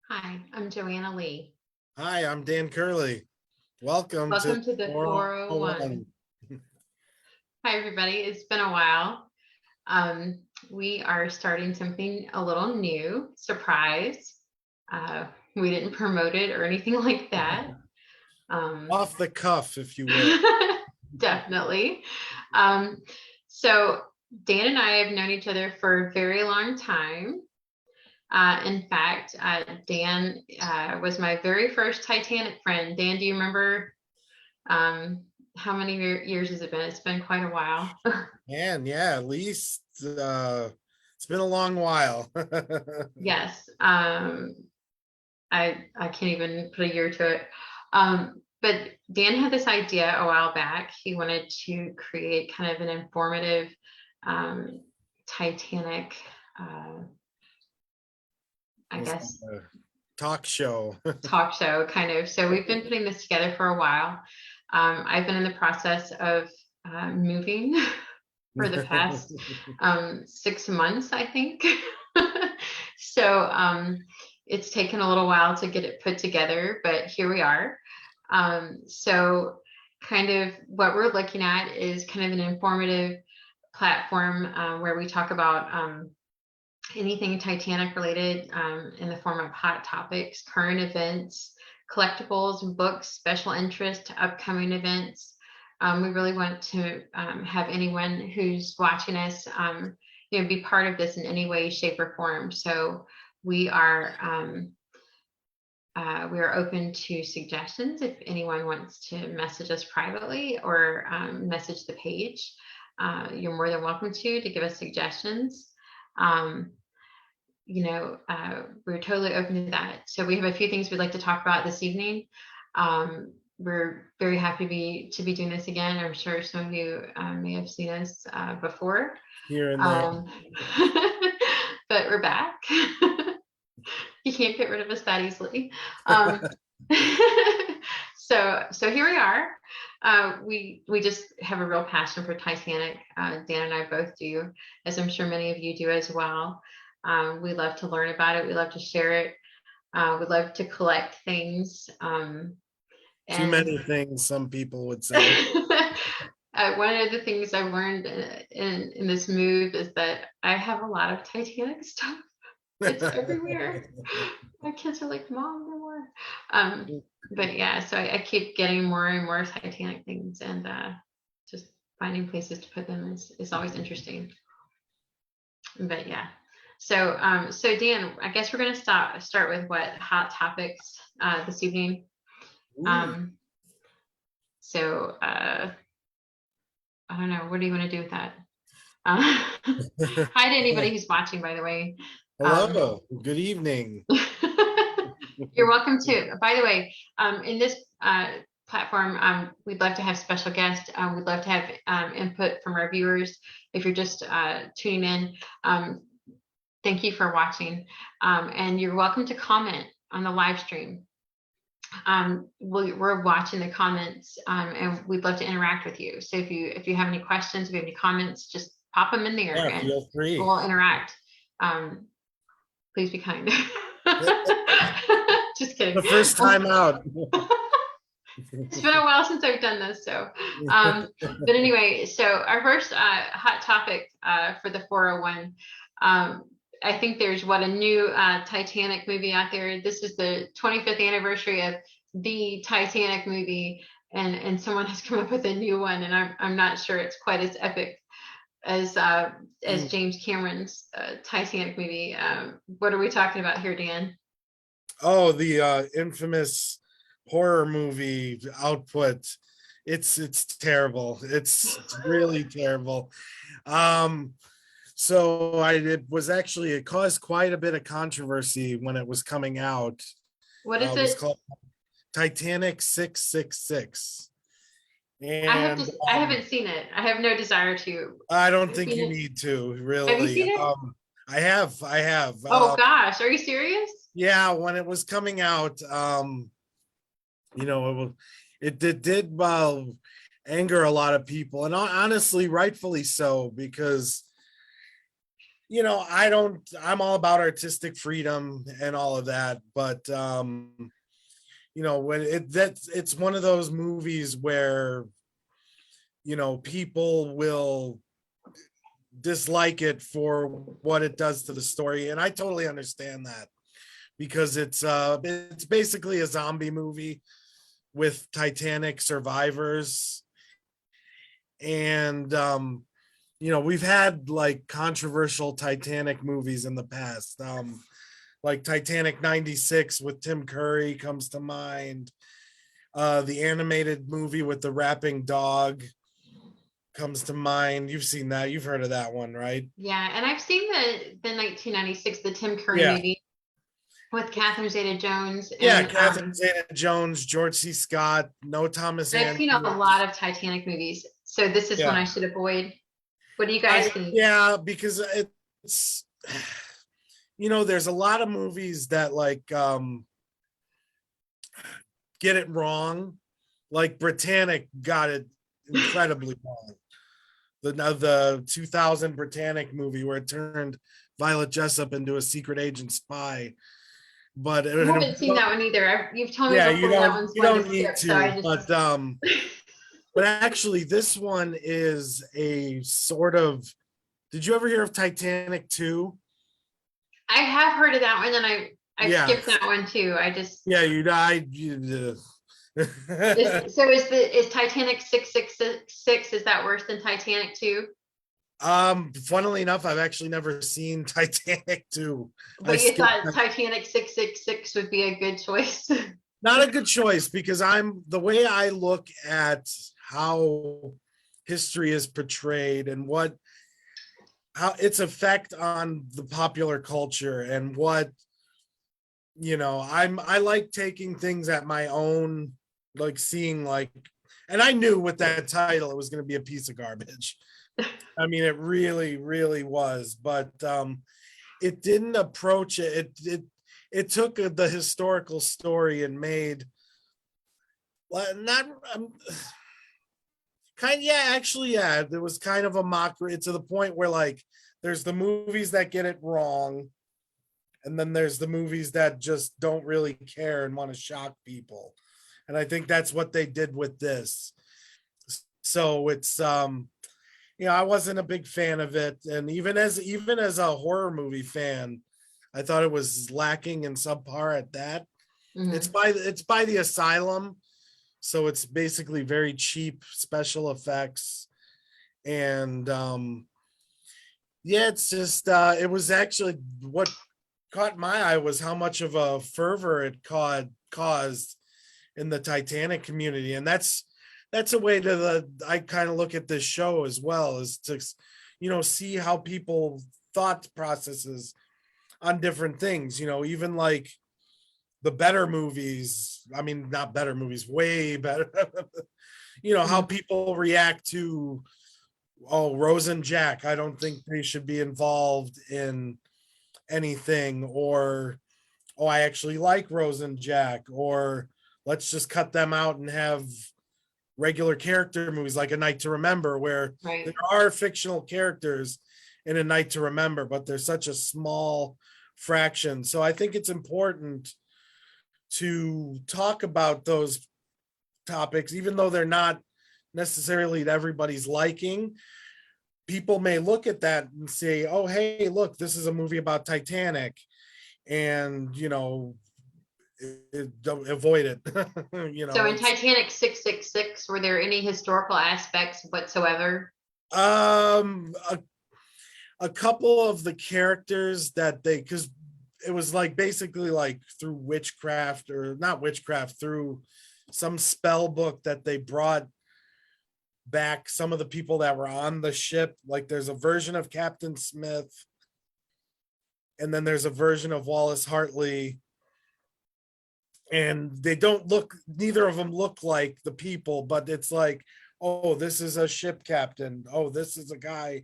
Hi, I'm Joanna Lee. Hi, I'm Dan Curley. Welcome to Welcome to the 401. 401. Hi, everybody. It's been a while. We are starting something a little new, surprise. We didn't promote it or anything like that. Um, Off the cuff, if you will. definitely. Um, so, Dan and I have known each other for a very long time. In fact, Dan was my very first Titanic friend. Dan, do you remember how many years has it been? It's been quite a while. And yeah, at least it's been a long while. Yes. I can't even put a year to it. But Dan had this idea a while back. He wanted to create kind of an informative um, Titanic, uh, I It's guess, a talk show. talk show kind of. So we've been putting this together for a while. I've been in the process of moving for the past 6 months, I think. So it's taken a little while to get it put together, but here we are. So kind of what we're looking at is kind of an informative platform where we talk about anything Titanic related in the form of hot topics, current events, collectibles, books, special interest, upcoming events. We really want to have anyone who's watching us, be part of this in any way, shape, or form. So we are we are open to suggestions if anyone wants to message us privately or message the page. You're more than welcome to give us suggestions. Um, we're totally open to that. So we have a few things we'd like to talk about this evening. We're very happy to be doing this again. I'm sure some of you may have seen us before, Here and there. um, but we're back. You can't get rid of us that easily. Um, so here we are. We just have a real passion for Titanic. Dan and I both do, as I'm sure many of you do as well. We love to learn about it. We love to share it. We love to collect things. Too And many things, some people would say. one of the things I've learned in this move is that I have a lot of Titanic stuff. It's everywhere. My kids are like, Mom, no more. But yeah, so I keep getting more and more Titanic things, and just finding places to put them is always interesting. But yeah. So Dan, I guess we're gonna start with what hot topics this evening. Ooh. Um, so I don't know, what do you want to do with that? Hi to anybody who's watching, by the way. Um, Hello, good evening. You're welcome to. By the way, in this platform, we'd love to have special guests. We'd love to have input from our viewers. If you're just tuning in, thank you for watching. And you're welcome to comment on the live stream. We're watching the comments, and we'd love to interact with you. So if you have any questions, if you have any comments, just pop them in there, Yeah, and feel free. we'll interact. Please be kind. Just kidding. The first time out. It's been a while since I've done this, so but anyway, so our first hot topic for the 401. I think there's a new Titanic movie out there. This is the 25th anniversary of the Titanic movie, and someone has come up with a new one, and I'm not sure it's quite as epic as James Cameron's Titanic movie. What are we talking about here, Dan? Oh, the infamous horror movie output. It's terrible. It's really terrible. Um, so it was actually, it caused quite a bit of controversy when it was coming out. What is It was it? called Titanic 666. And I haven't seen it. I have no desire to. I don't Have you think seen you it? need to Have you really. seen it? I have. Oh gosh, are you serious? Yeah, when it was coming out, you know, it did anger a lot of people, and honestly, rightfully so, because I'm all about artistic freedom and all of that, but when it's one of those movies where people will dislike it for what it does to the story, and I totally understand that, because it's basically a zombie movie with Titanic survivors. And we've had like controversial Titanic movies in the past. Like Titanic 96 with Tim Curry comes to mind. The animated movie with the rapping dog comes to mind. You've seen that. You've heard of that one, right? Yeah, and I've seen the 1996, the Tim Curry Yeah. movie with Catherine Zeta-Jones, Yeah, and Catherine Zeta-Jones, George C. Scott, no Thomas I've seen a Andrews. lot of Titanic movies, so this is one Yeah. I should avoid. What do you guys think? Yeah, because it's there's a lot of movies that like get it wrong. Like Britannic got it incredibly wrong. The 2000 Britannic movie where it turned Violet Jessup into a secret agent spy. But I haven't seen that one either. You've told me yeah, before that one's you one don't to need skip, so I to. just But actually, this one is a sort of. Did you ever hear of Titanic 2? I have heard of that one, and I Yeah. skipped that one too. I just Yeah, you died. is Titanic 666, is that worse than Titanic 2? Funnily enough, I've actually never seen Titanic 2. But you thought Titanic 666 would be a good choice. Not a good choice, because the way I look at how history is portrayed and how its effect on the popular culture, and what I like taking things at my own, like seeing like, and I knew with that title it was going to be a piece of garbage. I mean, it really, really was, but it didn't approach it. It took the historical story and made not there was kind of a mockery to the point where like there's the movies that get it wrong, and then there's the movies that just don't really care and want to shock people. And I think that's what they did with this. So it's I wasn't a big fan of it, and even as a horror movie fan, I thought it was lacking and subpar at that. Mhm. It's by the Asylum, so it's basically very cheap special effects, and it's just it was actually what caught my eye was how much of a fervor it caused in the Titanic community, and that's a way I kind of look at this show as well, is to see how people thought processes on different things, even like the better movies, I mean not better movies, way better how people react to Rose and Jack. I don't think they should be involved in anything, or I actually like Rose and Jack, or let's just cut them out and have regular character movies like A Night to Remember, where there are fictional characters in A Night to Remember, but they're such a small fraction. So I think it's important to talk about those topics, even though they're not necessarily to everybody's liking. People may look at that and say, oh, hey, look, this is a movie about Titanic, and don't avoid it. So in Titanic 666, were there any historical aspects whatsoever? A couple of the characters that because it was like basically like through witchcraft, or not witchcraft, through some spell book that they brought back some of the people that were on the ship. Like there's a version of Captain Smith, and then there's a version of Wallace Hartley, and neither of them look like the people, but it's like, oh, this is a ship captain, oh, this is a guy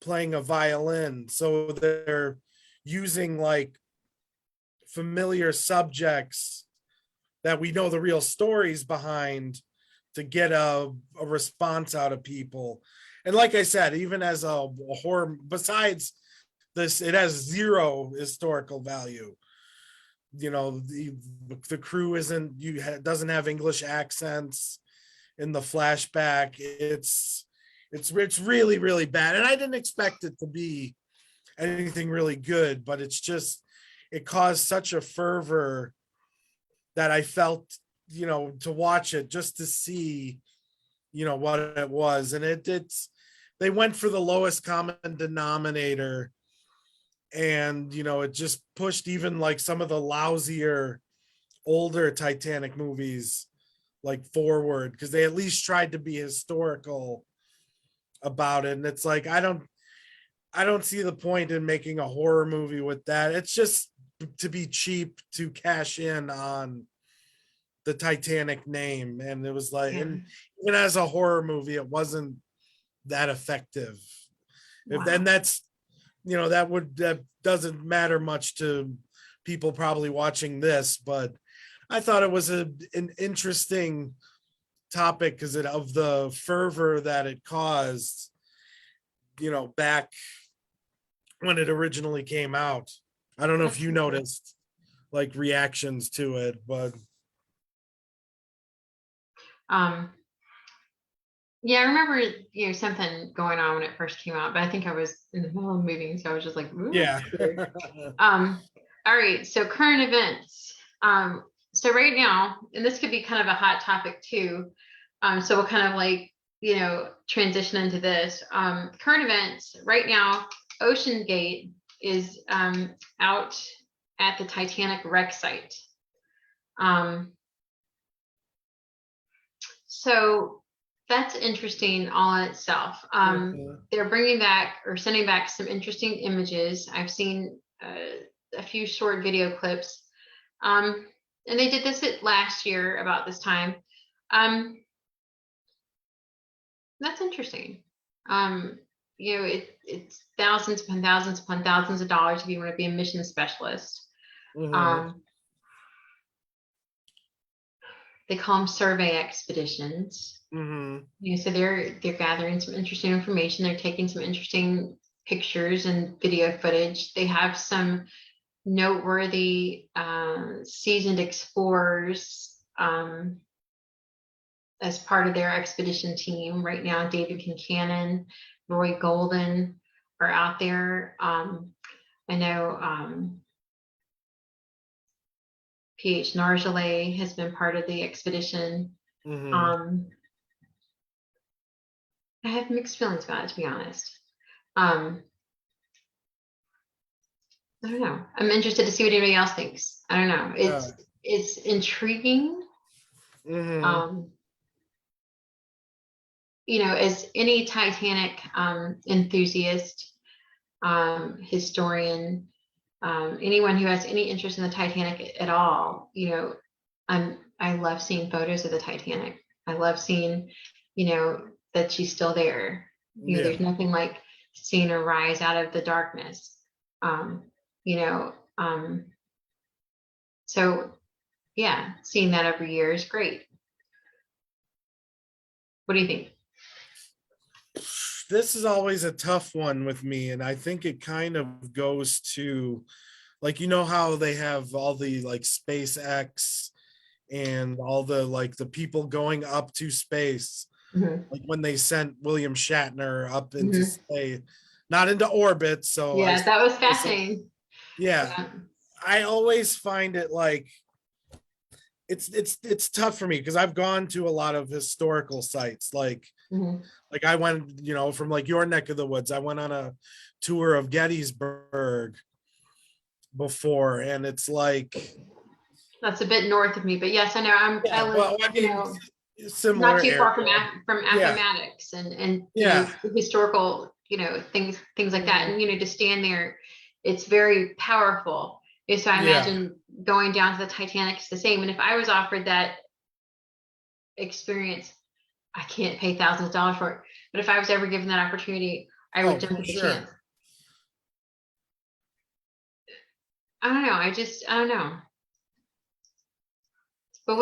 playing a violin. So they're using like familiar subjects that we know the real stories behind to get a response out of people. And like I said, even as a horror, besides this, it has zero historical value. You know, the crew isn't, doesn't have English accents in the flashback. It's really, really bad. And I didn't expect it to be anything really good, but it's just, it caused such a fervor that I felt, you know, to watch it just to see, you know, what it was. And it's, they went for the lowest common denominator. And, you know, it just pushed even like some of the lousier older Titanic movies like forward, because they at least tried to be historical about it. And it's like, I don't see the point in making a horror movie with that. It's just to be cheap, to cash in on the Titanic name. And it was like, Yeah. and even as a horror movie, it wasn't that effective. If then Wow. that's, you know, that doesn't matter much to people probably watching this, but I thought it was an interesting topic because of the fervor that it caused, you know, back when it originally came out. I don't know if you Absolutely. noticed like reactions to it, but Um, yeah, I remember, you know, something going on when it first came out, but I think I was in the middle of moving, so I was just like, ooh, yeah. weird. All right, so current events. So right now, and this could be kind of a hot topic too. So we'll kind of like, you know, transition into this. Current events right now, Ocean Gate is out at the Titanic wreck site. So that's interesting all in itself. Mhm. They're bringing back or sending back some interesting images. I've seen a few short video clips. And they did this last year about this time. Um, that's interesting. Um, you know, it's thousands upon thousands of dollars if you want to be a mission specialist. Mhm. Um, they call them survey expeditions. Mhm. You know, so they're gathering some interesting information. They're taking some interesting pictures and video footage. They have some noteworthy seasoned explorers as part of their expedition team. Right now, David Kincannon, Roy Golden are out there. I know PH Nargeolet has been part of the expedition. Mhm. Um, I have mixed feelings about it, to be honest. Um, I don't know. I'm interested to see what anybody else thinks. I don't know. Yeah. It's intriguing. Mhm. Um, you know, as any Titanic enthusiast, historian, anyone who has any interest in the Titanic at all, you know, I love seeing photos of the Titanic. I love seeing, you know, that she's still there. You know, Yeah. there's nothing like seeing her rise out of the darkness. Um, you know, so yeah, seeing that every year is great. What do you think? This is always a tough one with me, and I think it kind of goes to, like, you know how they have all the like SpaceX and all the like the people going up to space, Mhm. like when they sent William Shatner up into Mhm. space, not into orbit. So I, Yeah, that was they said, fascinating. yeah, Yeah. I always find it like it's tough for me because I've gone to a lot of historical sites, Mhm. like I went, you know, from like your neck of the woods. I went on a tour of Gettysburg before, and it's like, That's a bit north of me, but yes, I know. I yeah, live, well, I you mean, know, not similar too far area. From Yeah, Appomattox and you know yeah, historical, you know, things like that. mhm, And you know, to stand there, it's very powerful. Yeah, so I yeah. imagine going down to the Titanic is the same. And if I was offered that experience, I can't pay thousands of dollars for it. But if I was ever given that opportunity, I would Oh, jump for at the sure. chance. I don't know. I don't know. But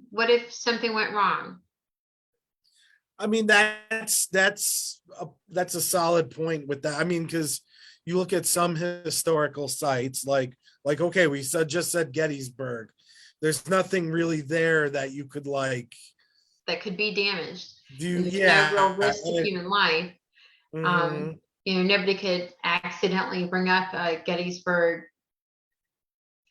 what if something went wrong? I mean, that's a solid point with that. I mean, because you look at some historical sites, like okay, we just said Gettysburg. There's nothing really there that you could like That could be damaged. do. And there's no real Yeah. risk to human life. Mhm. Nobody could accidentally bring up a Gettysburg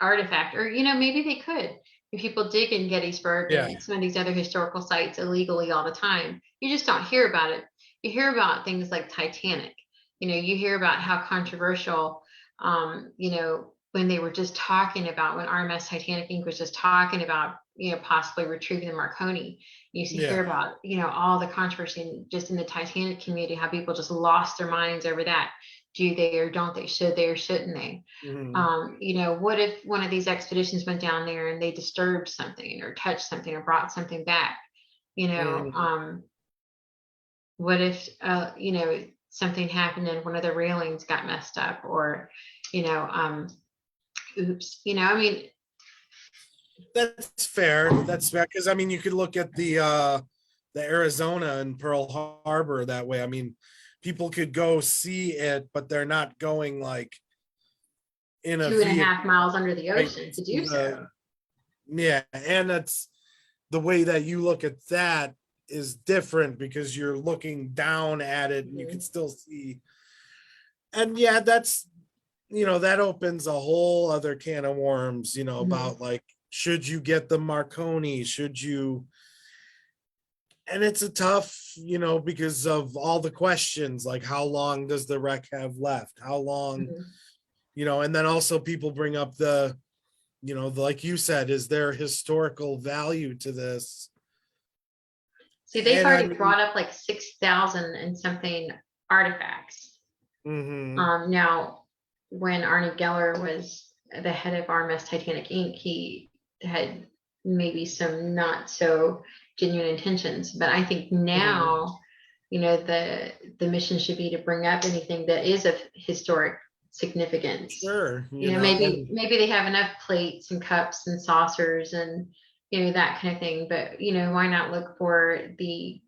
artifact, or maybe they could. If people dig in Gettysburg Yeah. and some of these other historical sites illegally all the time, you just don't hear about it. You hear about things like Titanic. You hear about how controversial, when they were just talking about, when RMS Titanic Inc. was just talking about, possibly retrieving the Marconi. You used to hear Yeah. about, all the controversy just in the Titanic community, how people just lost their minds over that. Do they or don't they? Should they or shouldn't they? Mhm. What if one of these expeditions went down there and they disturbed something or touched something or brought something back? You know, Mhm. um, what if something happened and one of the railings got messed up, or you know, um, oops, I mean, That's fair. That's fair because I mean, you could look at the Arizona and Pearl Harbor that way. I mean, people could go see it, but they're not going like in a 2.5 miles vehicle under the right ocean to to do so. the yeah, and that's the way that you look at that is different because you're looking down at it and you can Mhm. still see. And yeah, that's that opens a whole other can of worms, Mhm. about like should you get the Marconi? Should you? And it's a tough, because of all the questions like how long does the wreck have left? How long, Mhm. and then also people bring up the, like you said, is there historical value to this? See, they've And I already mean, brought up like 6,000 and something artifacts. mhm, Now, when Arnie Geller was the head of RMS Titanic Inc., he had maybe some not so genuine intentions. But I think mhm, now, the mission should be to bring up anything that is of historic significance. sure, Maybe they have enough plates and cups and saucers and that kind of thing. But why not look for you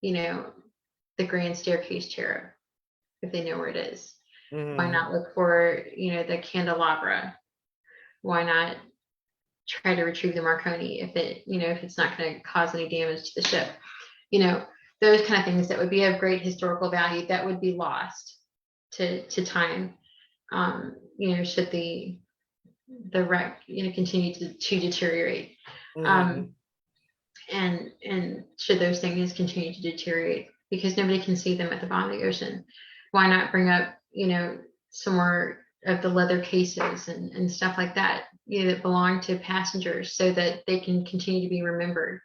know the grand staircase cherub if they know where it is? Why mhm, not look for, the candelabra? Why not try to retrieve the Marconi if it's not going to cause any damage to the ship? You know, those kind of things that would be of great historical value that would be lost to time. Should the wreck, continue to deteriorate. mhm, Um, and should those things continue to deteriorate because nobody can see them at the bottom of the ocean, why not bring up some more of the leather cases and stuff like that that belong to passengers so that they can continue to be remembered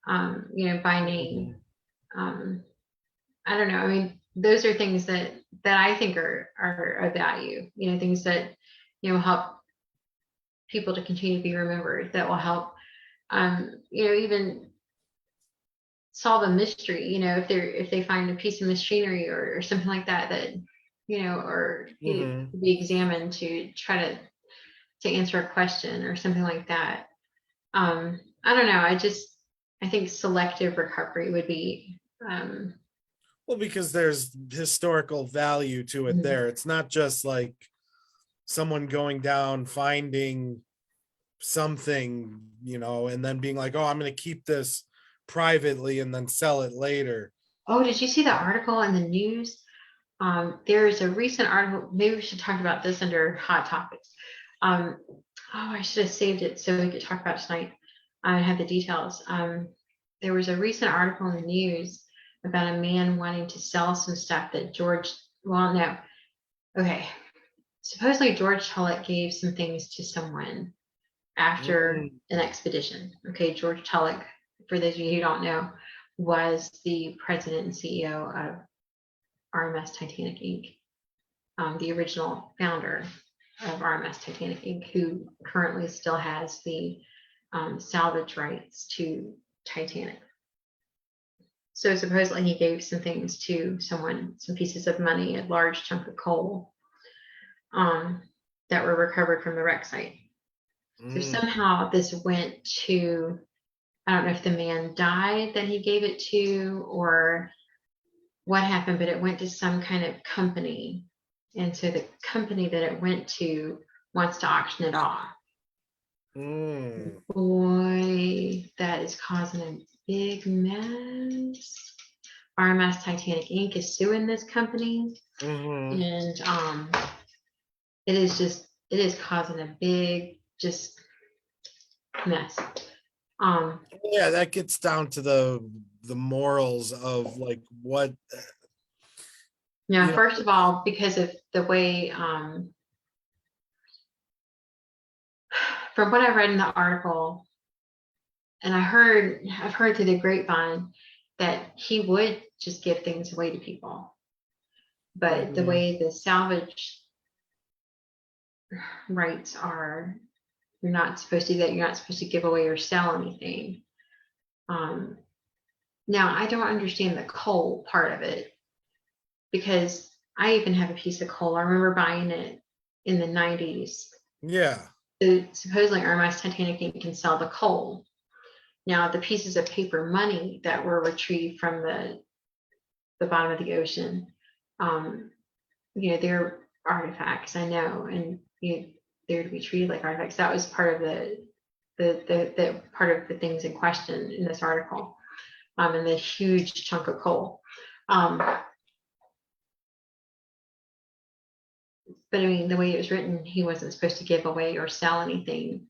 by name. mhm. um, I don't know, I mean, those are things that I think are of value, things that help people to continue to be remembered, that will help even solve a mystery, if they find a piece of machinery or something like that or Mhm. be examined to try to answer a question or something like that. I don't know, I think selective recovery would be Well, because there's historical value to it mhm. there. It's not just like someone going down, finding something, and then being like, oh, I'm going to keep this privately and then sell it later. Oh, did you see the article in the news? There is a recent article, maybe we should talk about this under hot topics. um, oh, I should have saved it so we could talk about it tonight. I have the details. There was a recent article in the news about a man wanting to sell some stuff that well, no, okay. Supposedly George Tulloch gave some things to someone after Mm, an expedition. Okay, George Tulloch, for those of you who don't know, was the president and CEO of RMS Titanic Inc., the original founder of RMS Titanic Inc., who currently still has the salvage rights to Titanic. So supposedly he gave some things to someone, some pieces of money, a large chunk of coal um, that were recovered from the wreck site. So mm, somehow this went to, I don't know if the man died that he gave it to or what happened, but it went to some kind of company And so the company that it went to wants to auction it off. Mm. Boy, that is causing a big mess. RMS Titanic Inc. is suing this company, Hmm. and it is causing a big just mess. Yeah, that gets down to the morals of like what Now, you know. first of all, because of the way, from what I read in the article, and I've heard through the grapevine that he would just give things away to people. But the Mhm. way the salvage rights are, you're not supposed to do that. You're not supposed to give away or sell anything. Um, Now, I don't understand the coal part of it because I even have a piece of coal. I remember buying it in the 90s. Yeah. So supposedly Hermes Titanic Inc. can sell the coal. Now, the pieces of paper money that were retrieved from the bottom of the ocean, um, they're artifacts, I know, and they're to be treated like artifacts. That was part of the part of the things in question in this article, and the huge chunk of coal. But I mean, the way it was written, he wasn't supposed to give away or sell anything,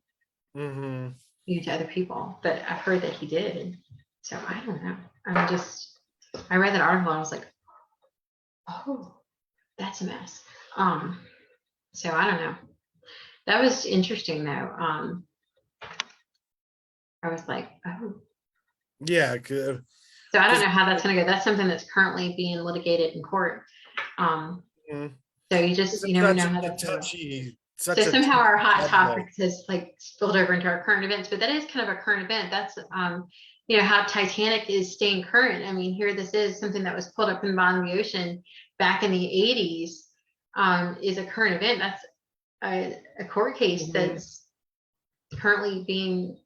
Hmm. to other people. But I've heard that he did. So I don't know. I read that article and I was like, oh, that's a mess. So I don't know. That was interesting though. I was like, oh. Yeah. So I don't Because know how that's gonna go. That's something that's currently being litigated in court. Um, so you it's never know such how a that's gonna go. touchy, So such a somehow touchy our hot subject. topics has like spilled over into our current events, but that is kind of a current event. That's you know, how Titanic is staying current. I mean, here this is something that was pulled up in the bottom of the ocean back in the 80s, is a current event. That's a court case Mhm. that's currently being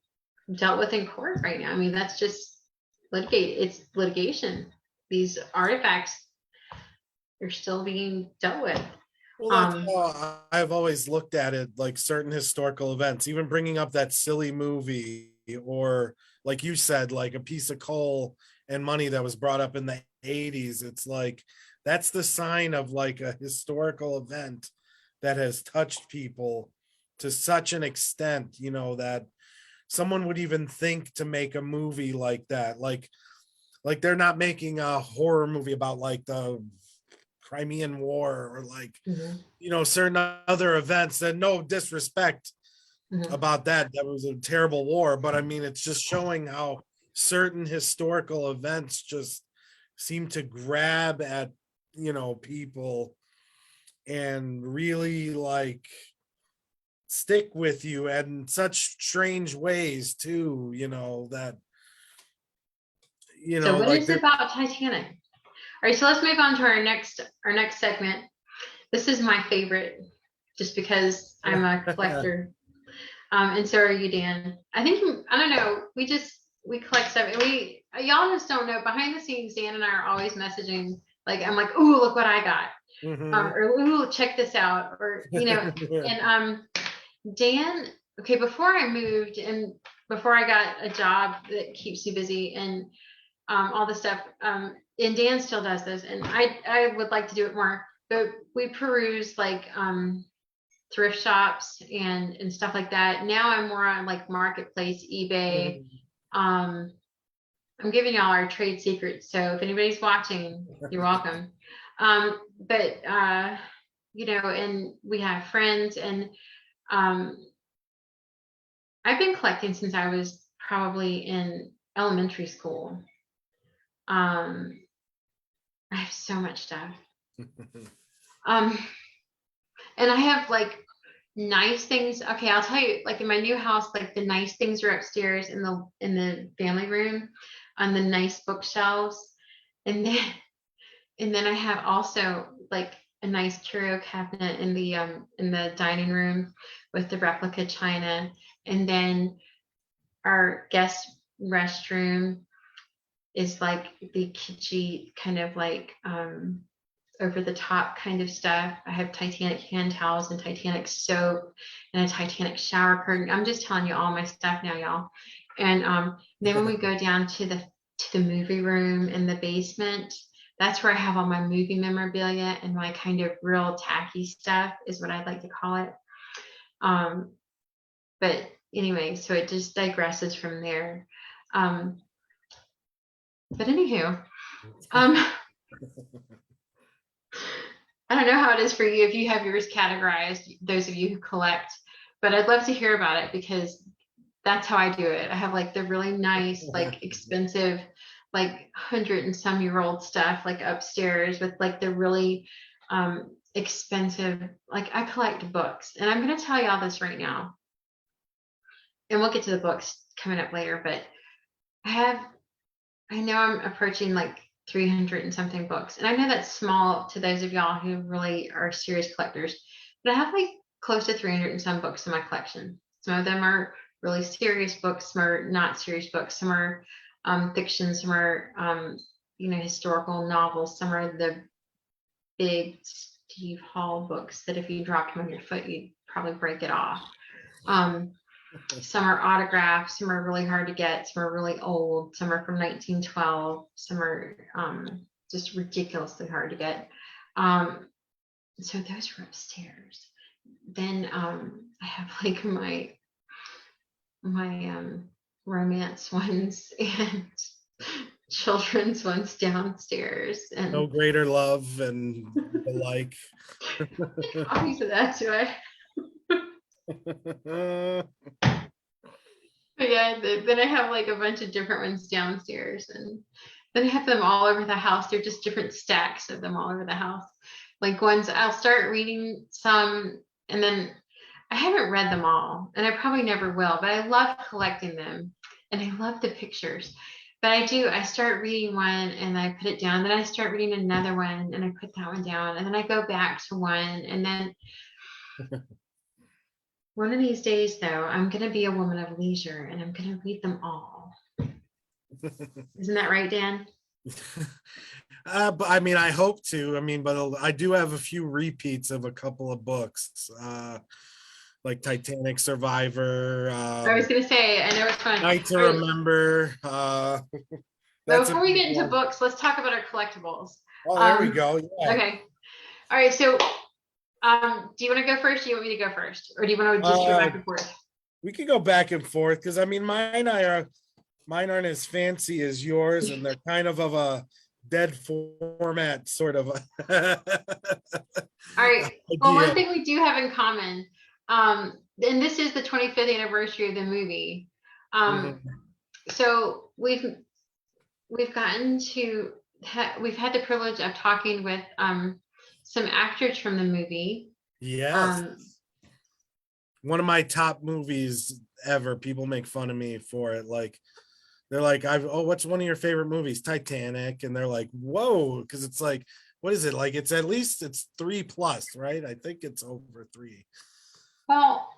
dealt with in court right now. I mean, that's just it's litigation. These artifacts are still being dealt with. Well, that's Um, how I've always looked at it, like certain historical events, even bringing up that silly movie, or like you said, like a piece of coal and money that was brought up in the 80s. It's like that's the sign of like a historical event that has touched people to such an extent, that someone would even think to make a movie like that. Like they're not making a horror movie about like the Crimean War or like mhm, certain other events. And no disrespect mhm. about that. That was a terrible war, but I mean, it's just showing how certain historical events just seem to grab at people and really like stick with you in such strange ways too. That So what like is it they're about Titanic? All right, so let's move on to our next segment. This is my favorite, just because I'm a collector, and so are you, Dan. I don't know. We collect stuff, and y'all just don't know. Behind the scenes, Dan and I are always messaging. Like I'm like, ooh, look what I got, Mhm. or ooh, check this out, or and Dan. Okay, before I moved and before I got a job that keeps you busy and all the stuff. And Dan still does this, and I would like to do it more. But we peruse like thrift shops and stuff like that. Now I'm more on like marketplace, eBay. Um, I'm giving y'all our trade secrets, so if anybody's watching, you're welcome. But and we have friends, and um, I've been collecting since I was probably in elementary school. Um, I have so much stuff. Um, and I have like nice things. Okay, I'll tell you, like in my new house, like the nice things are upstairs in the family room on the nice bookshelves. And then and then I have also like a nice curio cabinet in the dining room with the replica china. And then our guest restroom is like the kitschy kind of like over the top kind of stuff. I have Titanic hand towels and Titanic soap and a Titanic shower curtain. I'm just telling you all my stuff now, y'all. And then when we go down to the movie room in the basement, that's where I have all my movie memorabilia and my kind of real tacky stuff, is what I'd like to call it. But anyway, so it just digresses from there. But anywho, I don't know how it is for you if you have yours categorized, those of you who collect, but I'd love to hear about it, because that's how I do it. I have like the really nice, like expensive, like 100-and-some-year-old stuff, like upstairs, with like the really expensive, like I collect books. And I'm going to tell y'all this right now, and we'll get to the books coming up later, but I know I'm approaching like 300 and something books. And I know that's small to those of y'all who really are serious collectors, but I have like close to 300 and some books in my collection. Some of them are really serious books, some are not serious books, some are fiction, some are, historical novels, some are the big Steve Hall books that if you dropped them on your foot, you'd probably break it off. Some are autographs, some are really hard to get, some are really old, some are from 1912, some are just ridiculously hard to get. So those are upstairs. Then I have like my romance ones and children's ones downstairs, and No Greater Love and the like. copies of that too. But yeah, then I have like a bunch of different ones downstairs, and then I have them all over the house. They're just different stacks of them all over the house. Like ones I'll start reading some, and then I haven't read them all, and I probably never will, but I love collecting them, and I love the pictures. But I start reading one and I put it down, then I start reading another one and I put that one down, and then I go back to one, and then one of these days, though, I'm going to be a woman of leisure and I'm going to read them all. Isn't that right, Dan? But I mean, I hope to. I mean, but I do have a few repeats of a couple of books, like Titanic Survivor. I was going to say, I know it's fun. Night to Remember. Before we get into books, let's talk about our collectibles. Oh, there we go. Yeah. Okay. All right. So do you want to go first? Or do you want me to go first? Or do you want to just go back and forth? We could go back and forth, because I mean mine aren't as fancy as yours, and they're kind of a dead format sort of. All right. Well, one thing we do have in common, and this is the 25th anniversary of the movie. So we've gotten to we've had the privilege of talking with some actors from the movie. Yes. One of my top movies ever. People make fun of me for it. Like, they're like, what's one of your favorite movies? Titanic. And they're like, whoa, because it's like, what is it? Like, it's 3+, right? I think it's over 3. Well,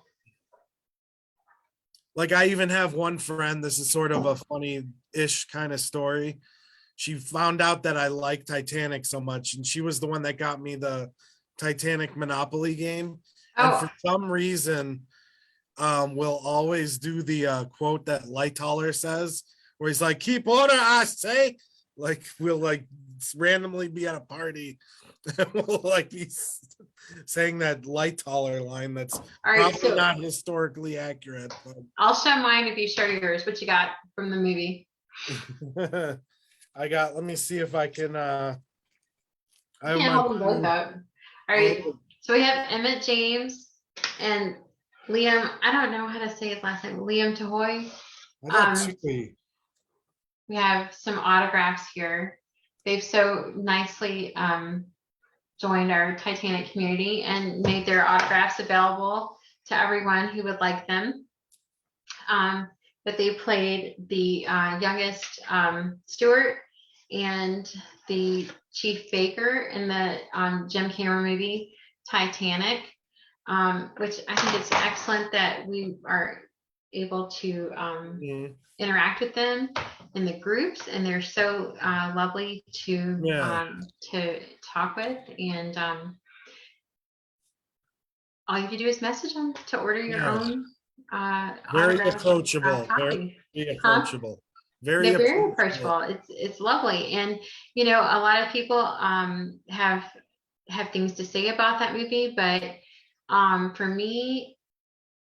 like, I even have one friend, this is sort of a funny-ish kind of story. She found out that I like Titanic so much, and she was the one that got me the Titanic Monopoly game. And for some reason, we'll always do the quote that Lightoller says, where he's like, "Keep order, I say." Like, we'll like randomly be at a party, and we'll like be saying that Lightoller line that's probably not historically accurate. But I'll show mine if you show yours. What you got from the movie? let me see if I can. I can't hold them both up. All right. So we have Emmett James and Liam. I don't know how to say his last name. Liam Tahoe. We have some autographs here. They've so nicely joined our Titanic community and made their autographs available to everyone who would like them. But they played the youngest Stuart and the Chief Baker in the Jim Cameron movie Titanic, which I think it's excellent that we are able to Mhm. interact with them in the groups, and they're so lovely Yeah, to talk with. And all you have to do is message them to order your yeah. own Very autographed approachable. Very copy. Huh? approachable. Very They're very approachable. approachable. It's lovely, and a lot of people have things to say about that movie, but for me,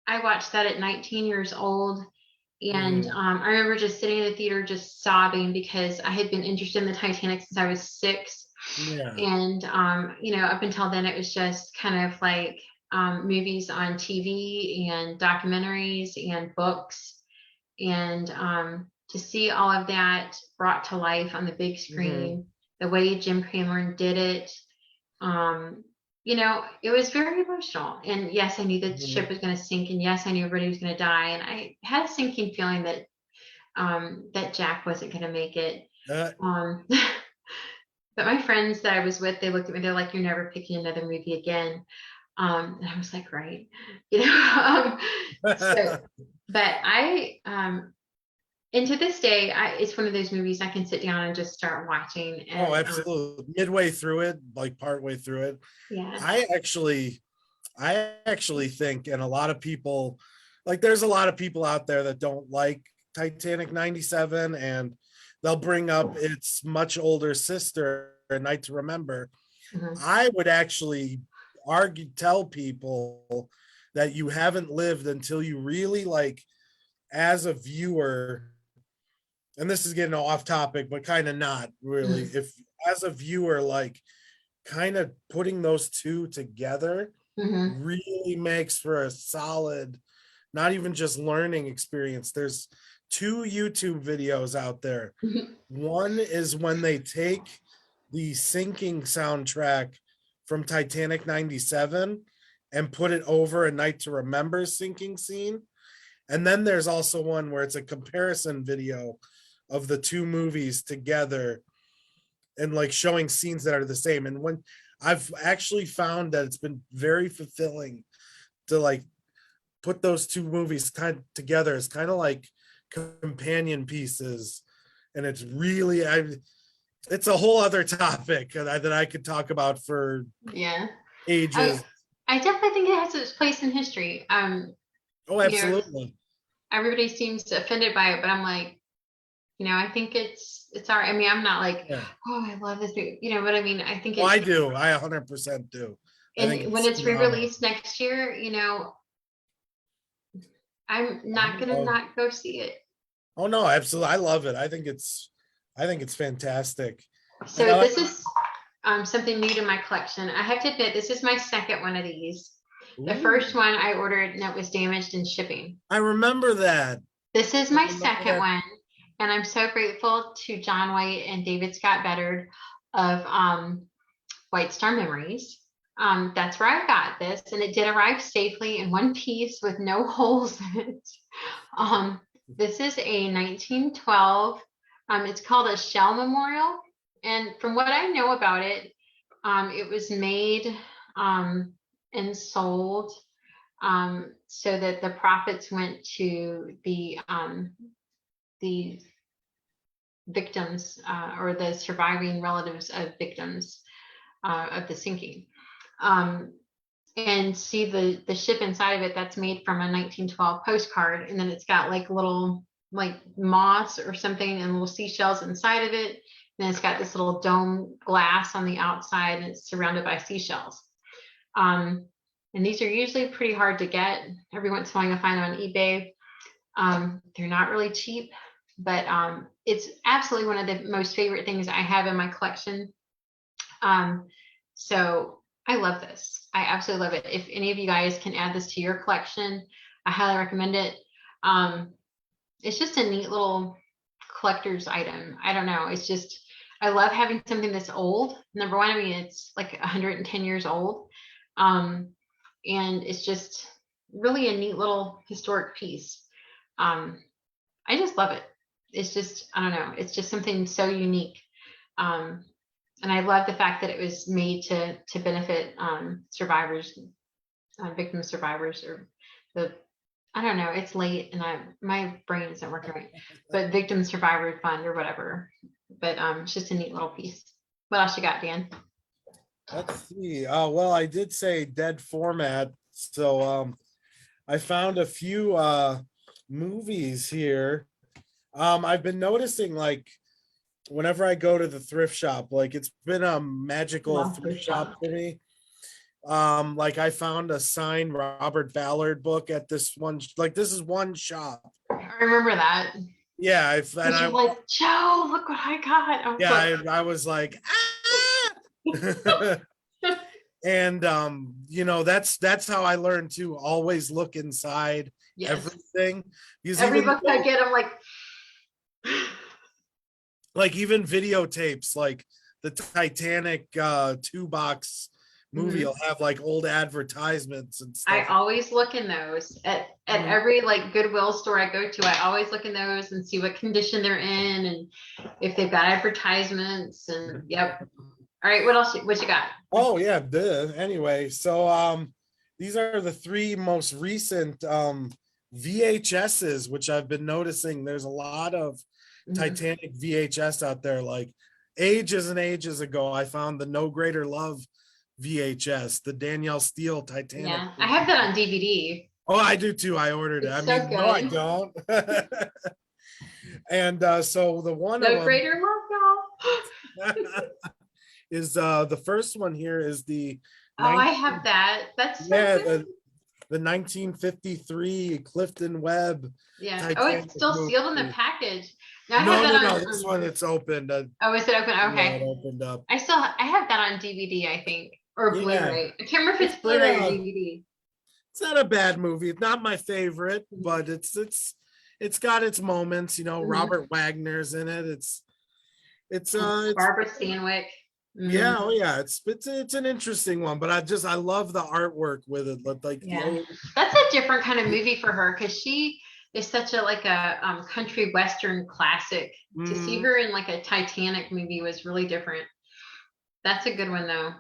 I watched that at 19 years old. And Mhm. I remember just sitting in the theater, just sobbing because I had been interested in the Titanic since I was 6. Yeah. And, up until then, it was just kind of like movies on TV and documentaries and books. And to see all of that brought to life on the big Mhm. screen, the way Jim Cameron did it, um, it was very emotional. And yes, I knew the ship Mhm. was going to sink, and yes, I knew everybody was going to die, and I had a sinking feeling that that Jack wasn't going to make it. Uh, Um, but my friends that I was with, they looked at me, they're like, "You're never picking another movie again." And I was like, "Right," you know. So, but and to this day, it's one of those movies I can sit down and just start watching, oh, and absolutely. Midway through it, like partway through it, yeah. I actually I actually think, and a lot of people, like, there's a lot of people out there that don't like Titanic 97, and they'll bring up its much older sister, A Night to Remember. Mhm. I would actually tell people that you haven't lived until you really, like, as a viewer, and this is getting off topic, but kind of not really. Mhm. If, as a viewer, like, kind of putting those two together Mhm. really makes for a solid, not even just learning experience. There's two YouTube videos out there. Mhm. One is when they take the sinking soundtrack from Titanic 97 and put it over A Night to Remember sinking scene. And then there's also one where it's a comparison video of the two movies together and, like, showing scenes that are the same. And when I've actually found that it's been very fulfilling to, like, put those two movies kind of together as kind of like companion pieces. And it's really, it's a whole other topic that I could talk about for Yeah. I ages. I definitely think it has its place in history. Oh, You know, absolutely. everybody seems offended by it, but I'm like, I think it's all right. I mean, I'm not like, Yeah. oh, I love this movie, but I mean, I think Well, it's, I do. I 100% do. I think and when it's it's phenomenal. re-released next year, I'm not gonna Oh, not go see it. oh no, absolutely. I love it. I think it's fantastic. And So this is something new to my collection. I have to admit, this is my second one of these. The first ooh, one I ordered and it was damaged in shipping. I remember that. This is I my remember second that. one, and I'm so grateful to John White and David Scott Beddard of White Star Memories. That's where I got this, and it did arrive safely in one piece with no holes in it. Um, this is a 1912. It's called a shell memorial, and from what I know about it, it was made and sold so that the profits went to the victims or the surviving relatives of victims of the sinking. Um, and see the ship inside of it that's made from a 1912 postcard, and then it's got like little like moss or something and little seashells inside of it. And it's got this little dome glass on the outside, and it's surrounded by seashells. Um, and these are usually pretty hard to get. Every once in a while, you'll find them on eBay. They're not really cheap, but it's absolutely one of the most favorite things I have in my collection. Um, so I love this. I absolutely love it. If any of you guys can add this to your collection, I highly recommend it. Um, it's just a neat little collector's item. I don't know. It's just, I love having something that's old. Number one, I mean, it's like 110 years old. Um, and it's just really a neat little historic piece. Um, I just love it. It's just, I don't know, it's just something so unique. Um, and I love the fact that it was made to benefit survivors, victim survivors, or the I don't know. It's late and my brain isn't working right. But Victim Survivor Fund or whatever. But it's just a neat little piece. What else you got, Dan? Let's see. Well, I did say dead format, so I found a few movies here. I've been noticing like whenever I go to the thrift shop, like it's been a magical Love thrift thrift shop shop. for me. Like I found a signed Robert Ballard book at this one, like this is one shop. I remember that. Yeah, and Because you're I like, Joe, look what I got. I was yeah, like, I was like, ah! And that's how I learned to always look inside yes. everything. Because Every even book I get, I'm like, like even videotapes, like the Titanic 2 box movie mhm. will have like old advertisements and I stuff. always look in those at Mhm. every like Goodwill store I go to. I always look in those and see what condition they're in and if they've got advertisements. And yep. All right, what else? What you got? Oh yeah, duh. Anyway, so these are the three most recent VHSs, which I've been noticing there's a lot of Mhm. Titanic VHS out there. Like ages and ages ago, I found the No Greater Love VHS, the Danielle Steele Titanic. Yeah, I have that on DVD. Oh, I do too. I ordered it. I It's so mean, no, I good. don't. And so the one of No them greater love, y'all. is the first one here is the Oh, I 19 have that. That's so yeah, good. the 1953 Clifton Webb Yeah. Oh, it's Titanic still sealed in the movie. package. Now I have No, that no, on. no. This one it's opened. Oh, is it open? Yeah, it Okay. opened up. I have that on DVD, I think, or Yeah, Blu-ray. I can't remember if it's it's not Blu-ray or a DVD. it's not a bad movie. It's not my favorite, but it's got its moments. Mhm. Robert Wagner's in it. It's And it's Barbara Stanwyck. yeah, Mhm. oh yeah. It's an interesting one, but I love the artwork with it. Like the Yeah, old. that's a different kind of movie for her because she is such a like a country western classic. To see Mhm. her in like a Titanic movie was really different. That's a good one though.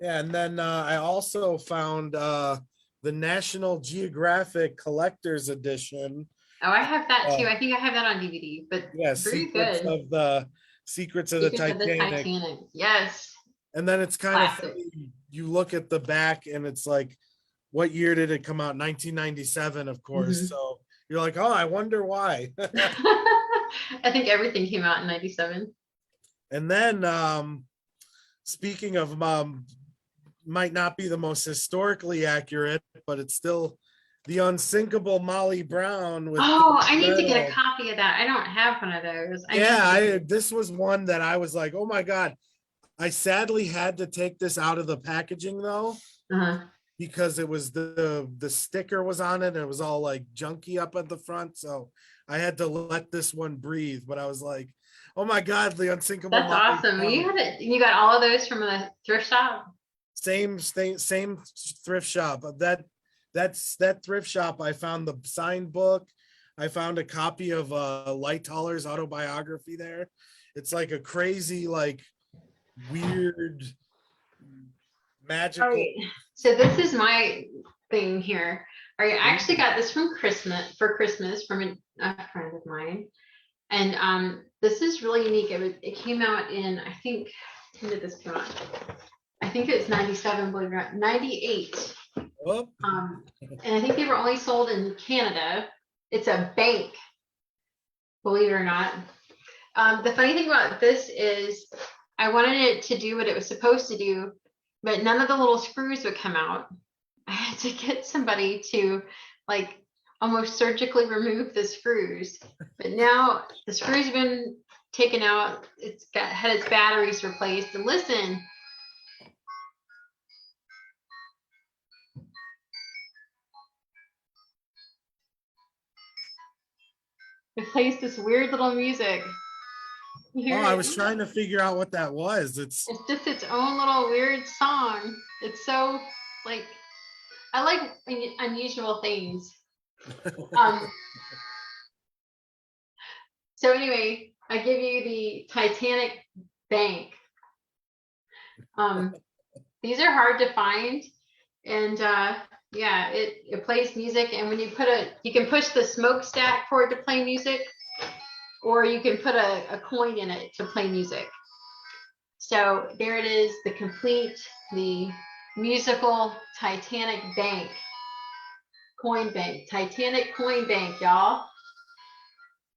Yeah, and then I also found the National Geographic Collector's Edition. Oh, I have that too. Uh, I think I have that on DVD, but yeah, very good. Secrets of the Secrets of the Titanic. Titanic. Yes, And then it's kind of classic. funny. You look at the back, and it's like, what year did it come out? 1997, of course. Mhm. So you're like, oh, I wonder why. I think everything came out in '97. And then speaking of might not be the most historically accurate, but it's still the unsinkable Molly Brown with Oh, Pink I need to get a Meadow. copy of that. I don't have one of those. I Yeah, need to. this was one that I was like, oh my God. I sadly had to take this out of the packaging though, Uh-huh. because it was the sticker was on it and it was all like junky up at the front. So I had to let this one breathe. But I was like, oh my God, the unsinkable That's Molly awesome. You Brown. had it. You got all of those from the thrift shop. Same thrift shop. That thrift shop. I found the signed book. I found a copy of Lighttoller's autobiography there. It's like a crazy, like weird, All magical. right. So this is my thing here. All right. I actually got this from Christmas from a friend of mine, and this is really unique. It came out in I think when did this come out? I think it's '97. Believe it or not, '98. Oh, And I think they were only sold in Canada. It's a bank, believe it or not. The funny thing about this is I wanted it to do what it was supposed to do, but none of the little screws would come out. I had to get somebody to like almost surgically remove the screws. But now the screws have been taken out. It's got had its batteries replaced. And listen, it plays this weird little music. You oh, hear I it? was trying to figure out what that was. It's It's just its own little weird song. It's so like I like unusual things. Um, so anyway, I give you the Titanic Bank. Um, these are hard to find, and Yeah, it plays music, and when you can push the smokestack for it to play music, or you can put a coin in it to play music. So there it is, the musical Titanic Bank, coin bank, Titanic coin bank, y'all.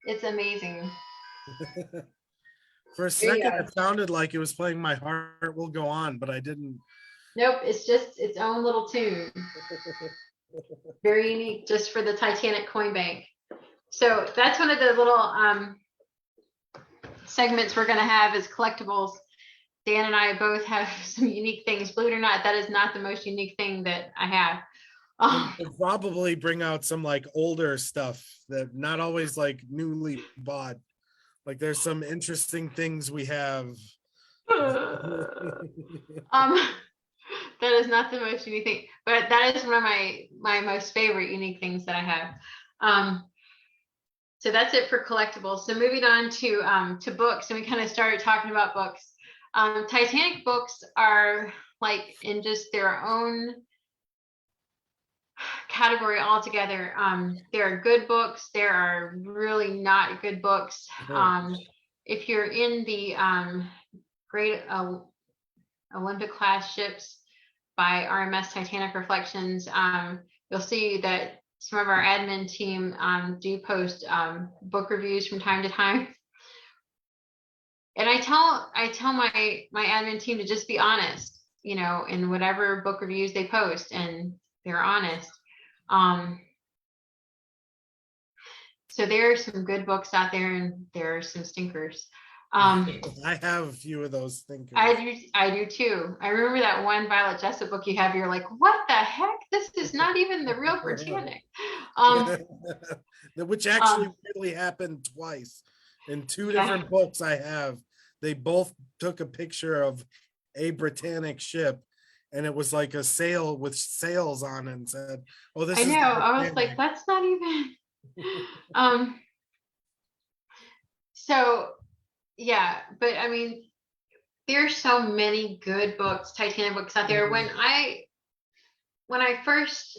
It's amazing. For a There you second, go. it sounded like it was playing My Heart Will Go On, but I didn't. Nope, it's just its own little tune. Very unique, just for the Titanic coin bank. So that's one of the little segments we're going to have as collectibles. Dan and I both have some unique things. Believe it or not, that is not the most unique thing that I have. We'll probably bring out some like older stuff that not always like newly bought. Like there's some interesting things we have. That is not the most unique thing, but that is one of my most favorite unique things that I have. So that's it for collectibles. So moving on to books, and we kind of started talking about books. Titanic books are like in just their own category altogether. There are good books. There are really not good books. If you're in the great Olympic class ships by RMS Titanic Reflections, you'll see that some of our admin team do post book reviews from time to time. And I tell my admin team to just be honest, in whatever book reviews they post, and they're honest. So there are some good books out there, and there are some stinkers. I have a few of those thinkers. I do too. I remember that one Violet Jessup book you have. You're like, what the heck? This is not even the real Britannic. Which actually really happened twice in two different books I have. They both took a picture of a Britannic ship, and it was like a sail with sails on it, and said, "Oh, this I is." know. I was like, that's not even. So yeah, but I mean, there's so many good books, Titanic books out there. When I first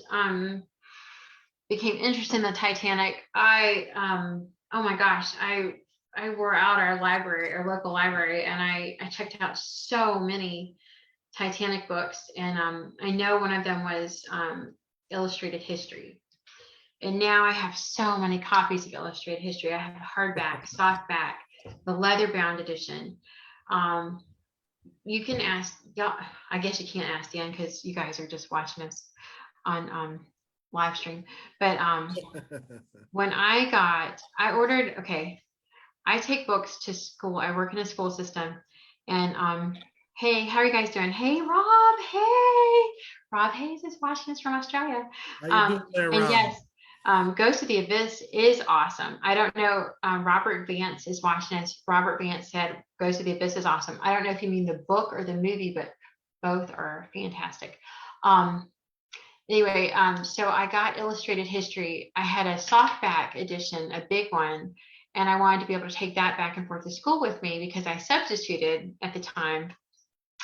became interested in the Titanic, oh my gosh, I wore out our library, our local library, and I checked out so many Titanic books, and I know one of them was Illustrated History. And now I have so many copies of Illustrated History. I have hardback, softback, the leather-bound edition. You can ask, y'all, I guess you can't ask Dan because you guys are just watching us on live stream. But when I ordered, okay, I take books to school. I work in a school system, and hey, how are you guys doing? Hey, Rob. Hey, Rob Hayes is watching us from Australia. How you doing there, and Rob? yes, Ghost of the Abyss is awesome. I don't know. Robert Vance is watching us. Robert Vance said Ghost of the Abyss is awesome. I don't know if you mean the book or the movie, but both are fantastic. Anyway, so I got Illustrated History. I had a softback edition, a big one, and I wanted to be able to take that back and forth to school with me because I substituted at the time.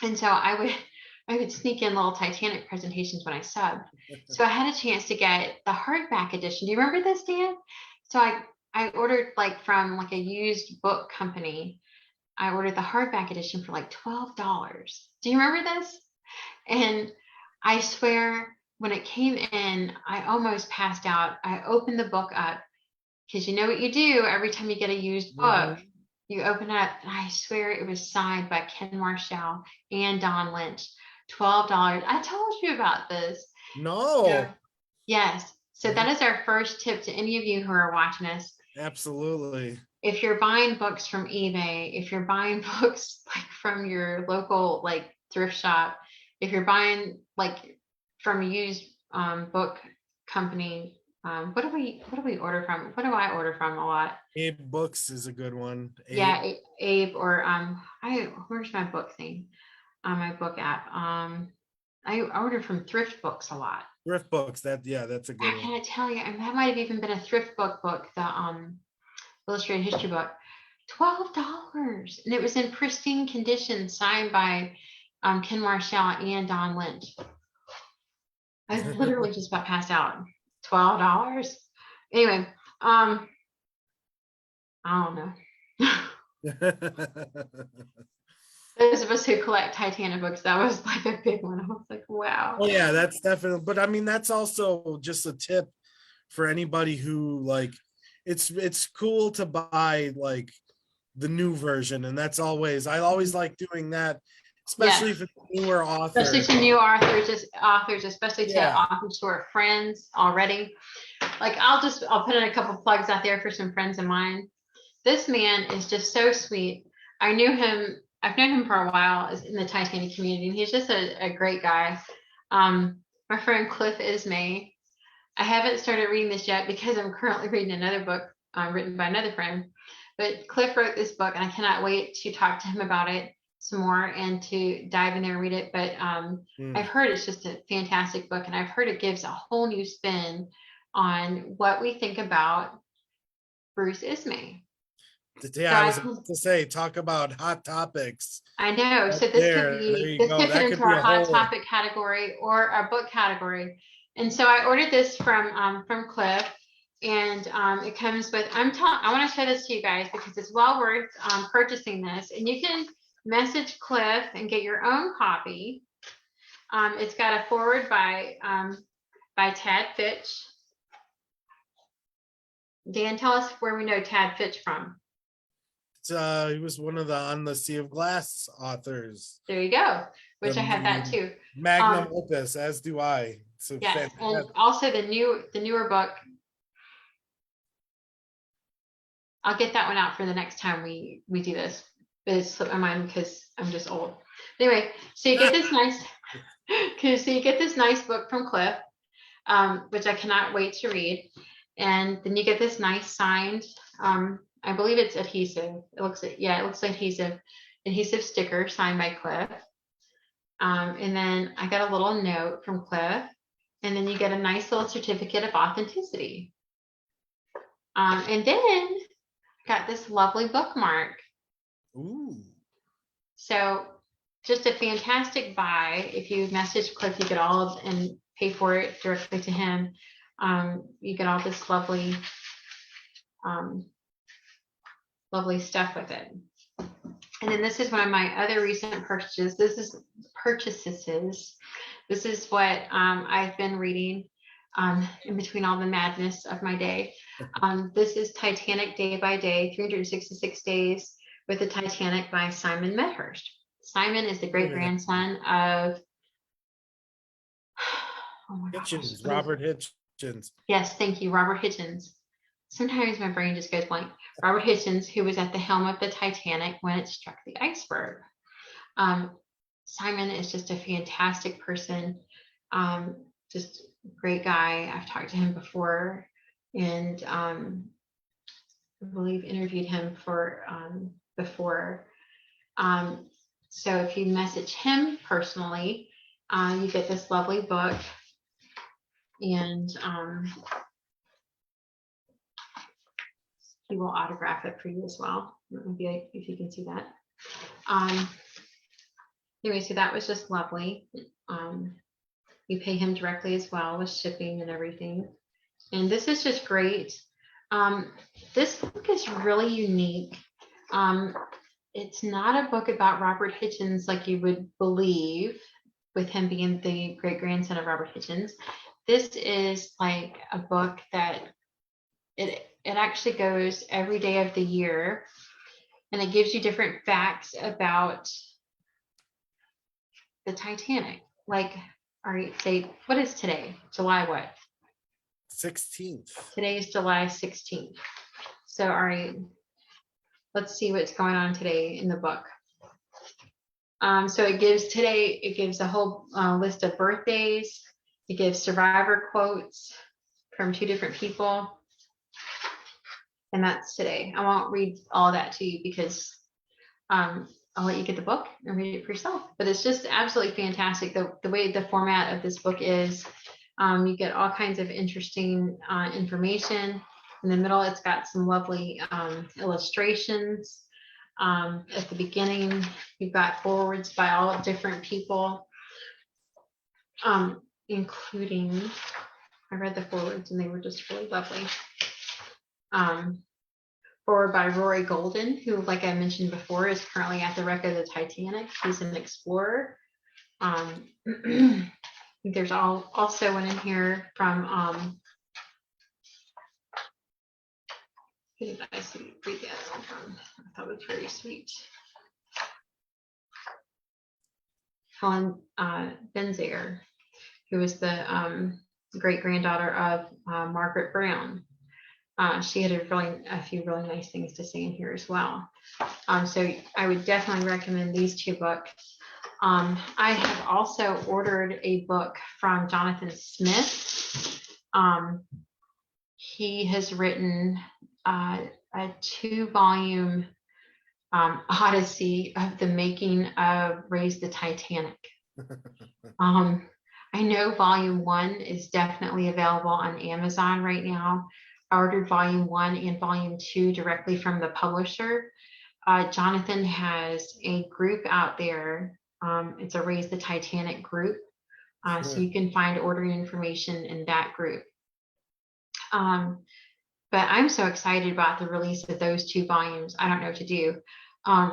And so I would sneak in little Titanic presentations when I subbed. So I had a chance to get the hardback edition. Do you remember this, Dan? So I ordered like from like a used book company. I ordered the hardback edition for like $12. Do you remember this? And I swear when it came in, I almost passed out. I opened the book up because you know what you do every time you get a used book. You open it up, and I swear it was signed by Ken Marshall and Don Lynch. $12. I told you about this. No. So, yes. So that is our first tip to any of you who are watching us. Absolutely. If you're buying books from eBay, if you're buying books like from your local like thrift shop, if you're buying like from a used book company, what do we order from? What do I order from a lot? Abe Books is a good one. Abe. Yeah, Abe, or where's my book thing on my book app? I order from Thrift Books a lot. Thrift Books, that's a good I can't tell you, and that might have even been a Thrift book, the Illustrated History book. $12, and it was in pristine condition, signed by Ken Marshall and Don Lynch. I literally just about passed out. $12. Anyway, I don't know. Those of us who collect Titanic books, that was like a big one. I was like, wow. Oh yeah, that's definitely. But I mean, that's also just a tip for anybody who like. It's cool to buy like the new version, and that's always I always like doing that, especially Yes. if it's a newer Especially author. to new authors, especially to Yeah, authors who are friends already. Like I'll put in a couple plugs out there for some friends of mine. This man is just so sweet. I've known him for a while in the Titanic community, and he's just a great guy. My friend Cliff Ismay. I haven't started reading this yet because I'm currently reading another book written by another friend. But Cliff wrote this book, and I cannot wait to talk to him about it some more and to dive in there and read it. But I've heard it's just a fantastic book, and I've heard it gives a whole new spin on what we think about Bruce Ismay. yeah. So I was about to say, talk about hot topics. I know. Right So there you this go. could fit That could into be our a hot whole. topic category or our book category. And so I ordered this from Cliff, and it comes with. I want to show this to you guys because it's well worth purchasing this. And you can message Cliff and get your own copy. It's got a foreword by Tad Fitch. Dan, tell us where we know Tad Fitch from. He was one of the On the Sea of Glass authors. There you go. Which I have that too. Magnum opus, as do I. So yes, and also the newer book. I'll get that one out for the next time we do this. But it slipped my mind because I'm just old. Anyway, so you get this nice book from Cliff, which I cannot wait to read. And then you get this nice signed, I believe it's adhesive. It looks like adhesive sticker signed by Cliff. And then I got a little note from Cliff, and then you get a nice little certificate of authenticity. And then got this lovely bookmark. Ooh. So just a fantastic buy. If you message Cliff, you get and pay for it directly to him. You get all this lovely stuff with it. And then this is one of my other recent purchases. This is what I've been reading in between all the madness of my day. This is Titanic Day by Day, 366 Days with the Titanic by Simon Medhurst. Simon is the great grandson of Hitchens, Robert Hitchens. Yes, thank you, Robert Hitchens. Sometimes my brain just goes blank. Robert Hitchens, who was at the helm of the Titanic when it struck the iceberg. Simon is just a fantastic person, just a great guy. I've talked to him before, and I believe interviewed him for before. So if you message him personally, you get this lovely book, and he will autograph it for you as well. Maybe if you can see that. Anyway, so that was just lovely. You pay him directly as well with shipping and everything. And this is just great. This book is really unique. It's not a book about Robert Hitchens like you would believe, with him being the great grandson of Robert Hitchens. This is like a book that it actually goes every day of the year, and it gives you different facts about the Titanic. Like, all right, say, what is today? July what? 16th. Today is July 16th. So, all right, let's see what's going on today in the book. So it gives a whole list of birthdays. It gives survivor quotes from 2 different people. And that's today. I won't read all that to you because I'll let you get the book and read it for yourself. But it's just absolutely fantastic. The way the format of this book is, you get all kinds of interesting information. In the middle, it's got some lovely illustrations. At the beginning, you've got forwards by all different people. including, I read the forwards and they were just really lovely. Forward by Rory Golden, who, like I mentioned before, is currently at the wreck of the Titanic. He's an explorer. There's also one in here from who did I read that one from? I thought it was very sweet. Helen Benzager, who was the great granddaughter of Margaret Brown. She had a few really nice things to say in here as well. So I would definitely recommend these two books. I have also ordered a book from Jonathan Smith. He has written a 2-volume odyssey of the making of Raise the Titanic. I know volume 1 is definitely available on Amazon right now. I ordered volume 1 and volume 2 directly from the publisher. Jonathan has a group out there. It's a Raise the Titanic group. So you can find ordering information in that group. But I'm so excited about the release of those 2 volumes. I don't know what to do.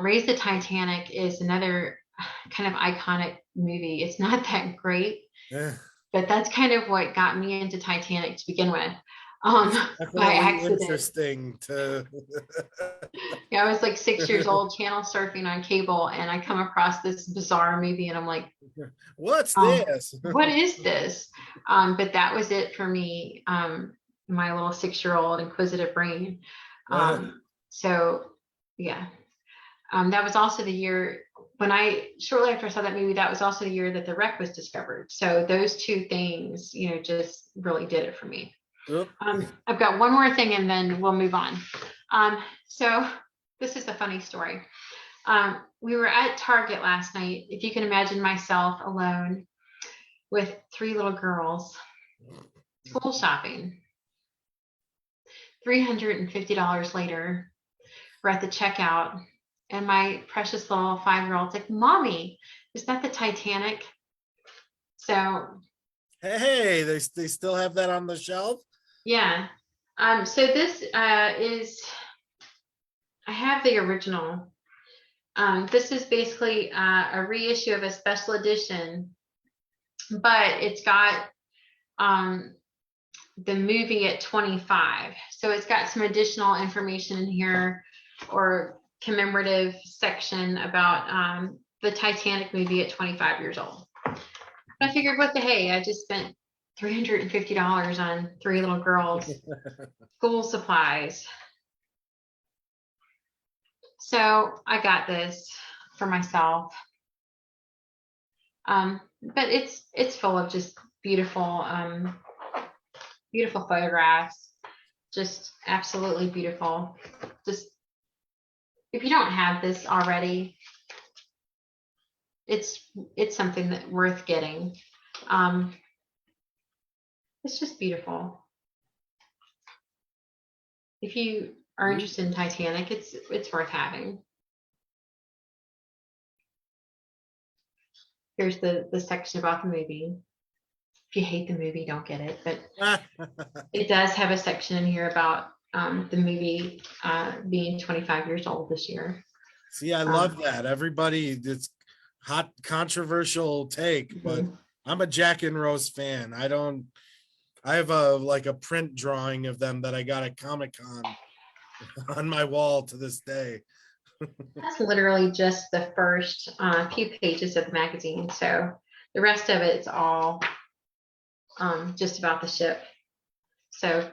Raise the Titanic is another kind of iconic movie. It's not that great, but that's kind of what got me into Titanic to begin with. By accident. Interesting to Yeah, I was like 6 years old, channel surfing on cable, and I come across this bizarre movie, and I'm like, what's this? What is this? But that was it for me. My little 6-year-old inquisitive brain. So yeah. That was also the year when shortly after I saw that movie, that was also the year that the wreck was discovered. So those 2 things, just really did it for me. I've got one more thing and then we'll move on. So this is a funny story. We were at Target last night. If you can imagine myself alone with 3 little girls, school shopping. $350 later, we're at the checkout, and my precious little 5-year-old's like, "Mommy, is that the Titanic?" So, hey, they still have that on the shelf? Yeah. So this is, I have the original. This is basically a reissue of a special edition, but it's got the movie at 25. So it's got some additional information in here, or commemorative section about the Titanic movie at 25 years old. I figured, what the hey, I just spent $350 on 3 little girls' school supplies. So I got this for myself. But it's full of just beautiful photographs, just absolutely beautiful. Just, if you don't have this already, it's something that worth getting. It's just beautiful. If you are interested in Titanic, it's worth having. Here's the section about the movie. If you hate the movie, don't get it, but it does have a section in here about the movie being 25 years old this year. See, I love that. Everybody, it's hot, controversial take, but I'm a Jack and Rose fan. I have a print drawing of them that I got at Comic-Con on my wall to this day. That's literally just the first few pages of the magazine. So the rest of it's all just about the ship. So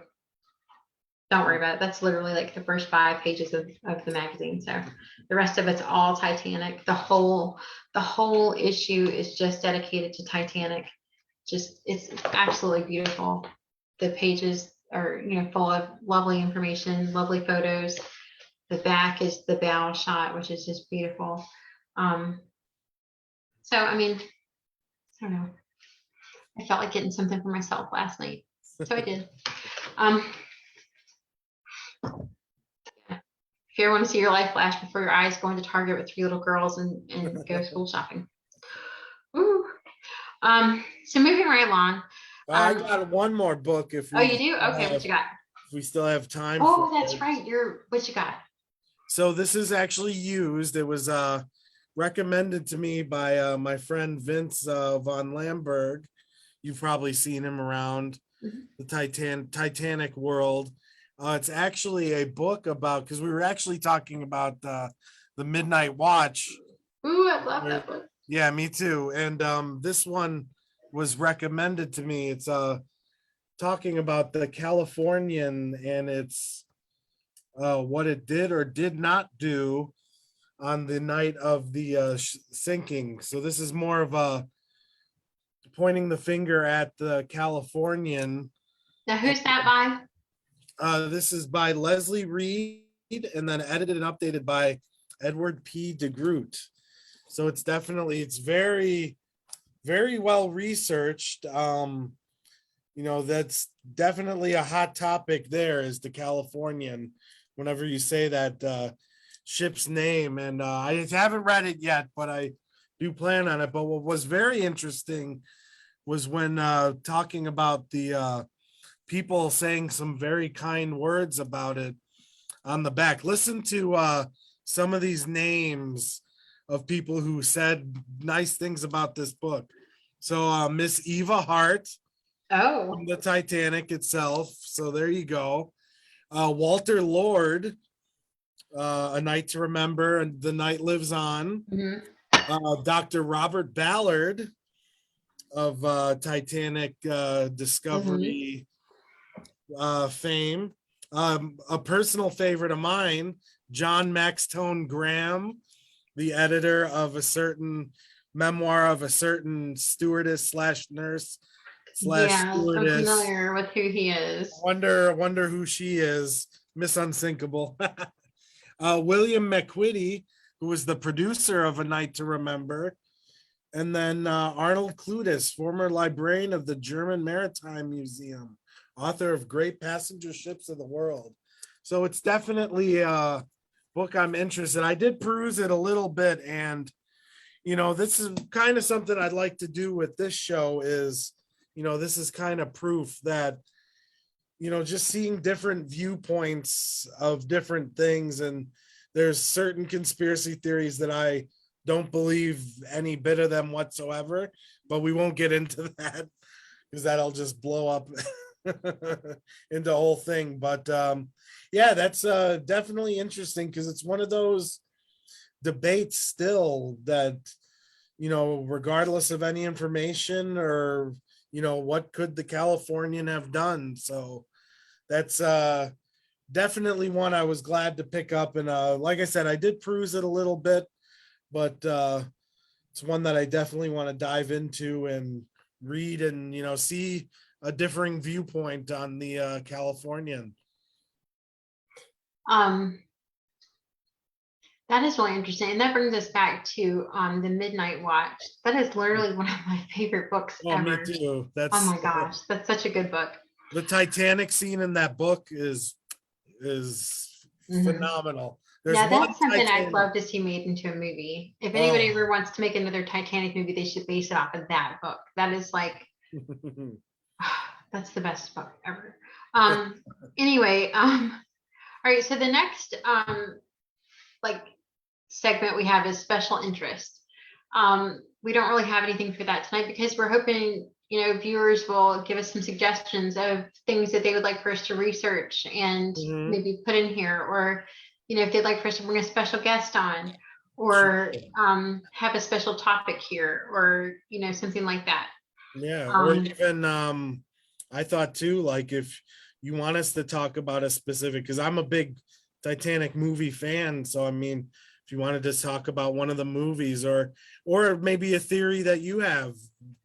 don't worry about it. That's literally like the first 5 pages of the magazine. So the rest of it's all Titanic. The whole issue is just dedicated to Titanic. It's absolutely beautiful. The pages are full of lovely information, lovely photos. The back is the bow shot, which is just beautiful. So I mean, I don't know. I felt like getting something for myself last night, so I did. If you ever want to see your life flash before your eyes, go into Target with 3 little girls and go school shopping. Woo. So moving right along. I Um, got one more book oh, you do? Okay, what you got? if we still have time for Oh, that's it. right. What you got? So this is actually used. It was recommended to me by my friend Vince von Lamberg. You've probably seen him around Mhm. the Titanic world. It's actually a book about, because we were actually talking about the Midnight Watch. Ooh, I love that book. Yeah, me too. And this one was recommended to me. It's talking about the Californian, and it's what it did or did not do on the night of the sinking. So this is more of a pointing the finger at the Californian. Now, who's that by? This is by Leslie Reed and then edited and updated by Edward P. DeGroot. So it's very, very well researched. That's definitely a hot topic there is the Californian. Whenever you say that ship's name, and I haven't read it yet, but I do plan on it. But what was very interesting was when talking about the people saying some very kind words about it on the back. Listen to some of these names of people who said nice things about this book. So Miss Eva Hart Oh. from the Titanic itself. So there you go. Walter Lord, A Night to Remember, and The Night Lives On. Mhm. Dr. Robert Ballard of Titanic Discovery fame. A personal favorite of mine, John Maxtone Graham, the editor of a certain memoir of a certain stewardess slash nurse slash Yeah, I'm stewardess. familiar with who he is. Wonder who she is. Miss Unsinkable. William McQuitty, who was the producer of A Night to Remember. And then Arnold Clutis, former librarian of the German Maritime Museum, author of Great Passenger Ships of the World. So it's definitely a book I'm interested. I did peruse it a little bit, and this is kind of something I'd like to do with this show is, this is kind of proof that, just seeing different viewpoints of different things. And there's certain conspiracy theories that I don't believe any bit of them whatsoever, but we won't get into that because that'll just blow up into the whole thing. But yeah, that's definitely interesting because it's one of those debates still that, regardless of any information or, what could the Californian have done? So that's definitely one I was glad to pick up. And like I said, I did peruse it a little bit, but it's one that I definitely want to dive into and read and, see a differing viewpoint on the Californian. That is really interesting. And that brings us back to the Midnight Watch. That is literally one of my favorite books ever. Me too. Oh my gosh, that's such a good book. The Titanic scene in that book is phenomenal. There's that's something I'd love to see made into a movie. If anybody ever wants to make another Titanic movie, they should base it off of that book. That is like, that's the best book ever. Anyway, all right. So the next segment we have is special interest. We don't really have anything for that tonight because we're hoping viewers will give us some suggestions of things that they would like for us to research and maybe put in here, or if they'd like for us to bring a special guest on, or have a special topic here, or something like that. Yeah, or even I thought too, like if you want us to talk about a specific, because I'm a big Titanic movie fan, so I mean, if you wanted to talk about one of the movies, or maybe a theory that you have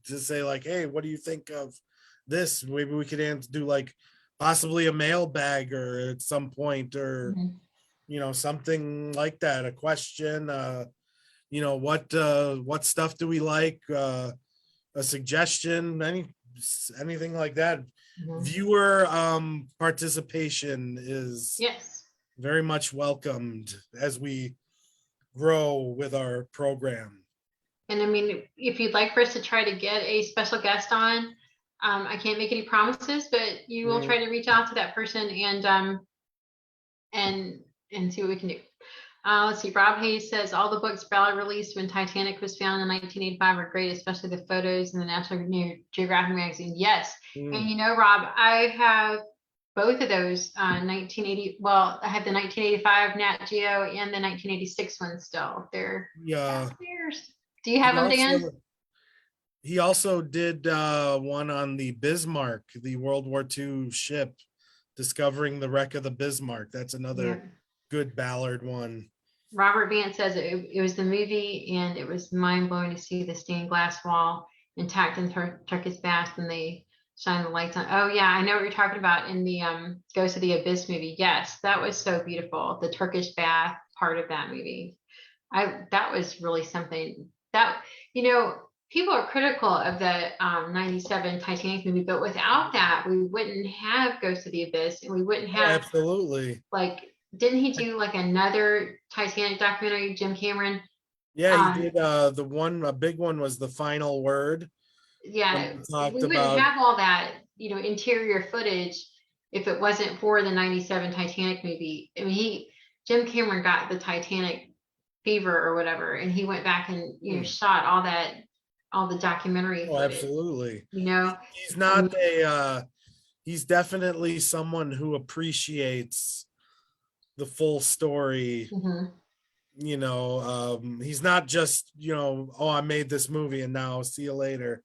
to say, like, hey, what do you think of this? Maybe we could do like possibly a mailbag or at some point, or something like that, a question, what stuff do we like, a suggestion, anything like that. Viewer participation is very much welcomed as we grow with our program. And I mean, if you'd like for us to try to get a special guest on, I can't make any promises, but you will try Mhm. to reach out to that person and and see what we can do. Let's see. Rob Hayes says all the books Ballard released when Titanic was found in 1985 are great, especially the photos in the National Geographic magazine. Yes, and Mm. you know, Rob, I have both of those 1980. Well, I have the 1985 Nat Geo and the 1986 one still. They're Yeah. downstairs. Do you have He them, Dan? also he also did one on the Bismarck, the World War II ship, discovering the wreck of the Bismarck. That's Yeah. another good Ballard one. Robert Vance says it was the movie, and it was mind blowing to see the stained glass wall intact in Turkish bath, and they shine the lights on. Oh yeah, I know what you're talking about in the Ghost of the Abyss movie. Yes, that was so beautiful. The Turkish bath part of that movie. That was really something that, you know, people are critical of the 97 Titanic movie, but without that, we wouldn't have Ghost of the Abyss, and we wouldn't Oh, have, absolutely. like, didn't he do like another Titanic documentary, Jim Cameron? Yeah, he Um, did the one, a big one was The Final Word, when yeah, he we talked wouldn't about. have all that, you know, interior footage if it wasn't for the 97 Titanic movie. I mean, Jim Cameron got the Titanic fever or whatever, and he went back and, you know, Hmm. shot all that, all the documentary Oh, footage, absolutely. you know. He's I not mean, he's definitely someone who appreciates the full story. mhm. He's not just, oh, I made this movie and now see you later.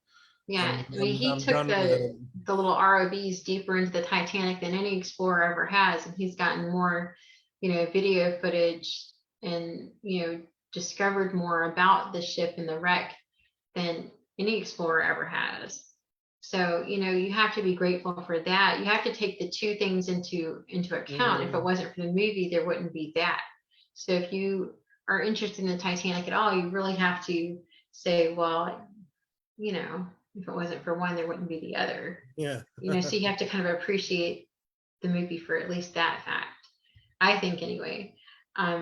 Yeah, I'm I mean, I'm he I'm took done with it. the little ROVs deeper into the Titanic than any explorer ever has, and he's gotten more, you know, video footage and, you know, discovered more about the ship and the wreck than any explorer ever has. So, you know, you have to be grateful for that. You have to take the two things into account. If it Mhm. wasn't for the movie, there wouldn't be that. So if you are interested in the Titanic at all, you really have to say, well, you know, if it wasn't for one, there wouldn't be the other. Yeah. You know, so you have to kind of appreciate the movie for at least that fact. I think anyway.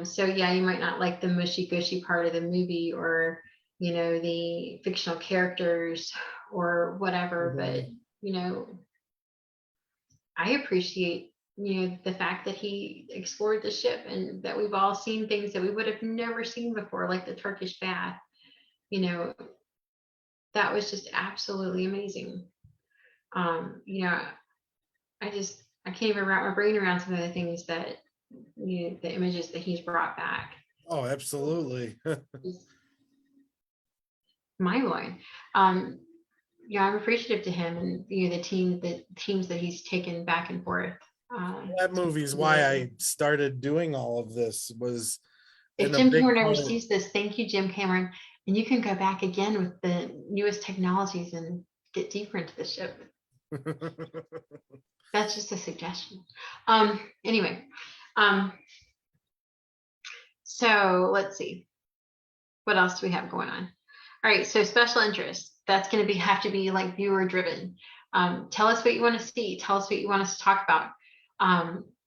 So yeah, you might not like the mushy gushy part of the movie, or, you know, the fictional characters or whatever, but, Mhm. you know, I appreciate, you know, the fact that he explored the ship and that we've all seen things that we would have never seen before, like the Turkish bath. You know, that was just absolutely amazing. You know, I can't even wrap my brain around some of the things that, you know, the images that he's brought back. Oh, absolutely. It's mind blowing. Um, yeah, I'm appreciative to him and, you know, the teams that he's taken back and forth. That movie is To why deliver. I started doing all of this, was If in a Jim big Cameron ever part. sees this, thank you, Jim Cameron. And you can go back again with the newest technologies and get deeper into the ship. That's just a suggestion. Anyway, um, so let's see. What else do we have going on? All right, so special interest. That's going to have to be like viewer driven. Tell us what you want to see. Tell us what you want us to talk about.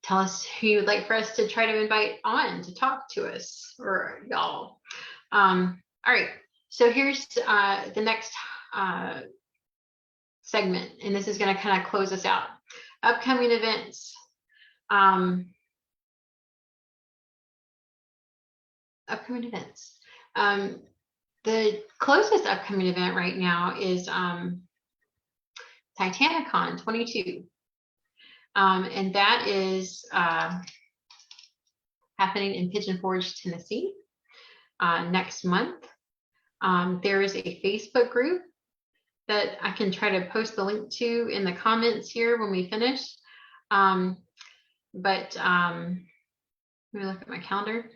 Tell us who you'd like for us to try to invite on to talk to us or y'all. All right, so here's the next segment, and this is going to kind of close us out. Upcoming events. Um, upcoming events. Um, the closest upcoming event right now is Titanicon 22. And that is happening in Pigeon Forge, Tennessee next month. There is a Facebook group that I can try to post the link to in the comments here when we finish. But let me look at my calendar.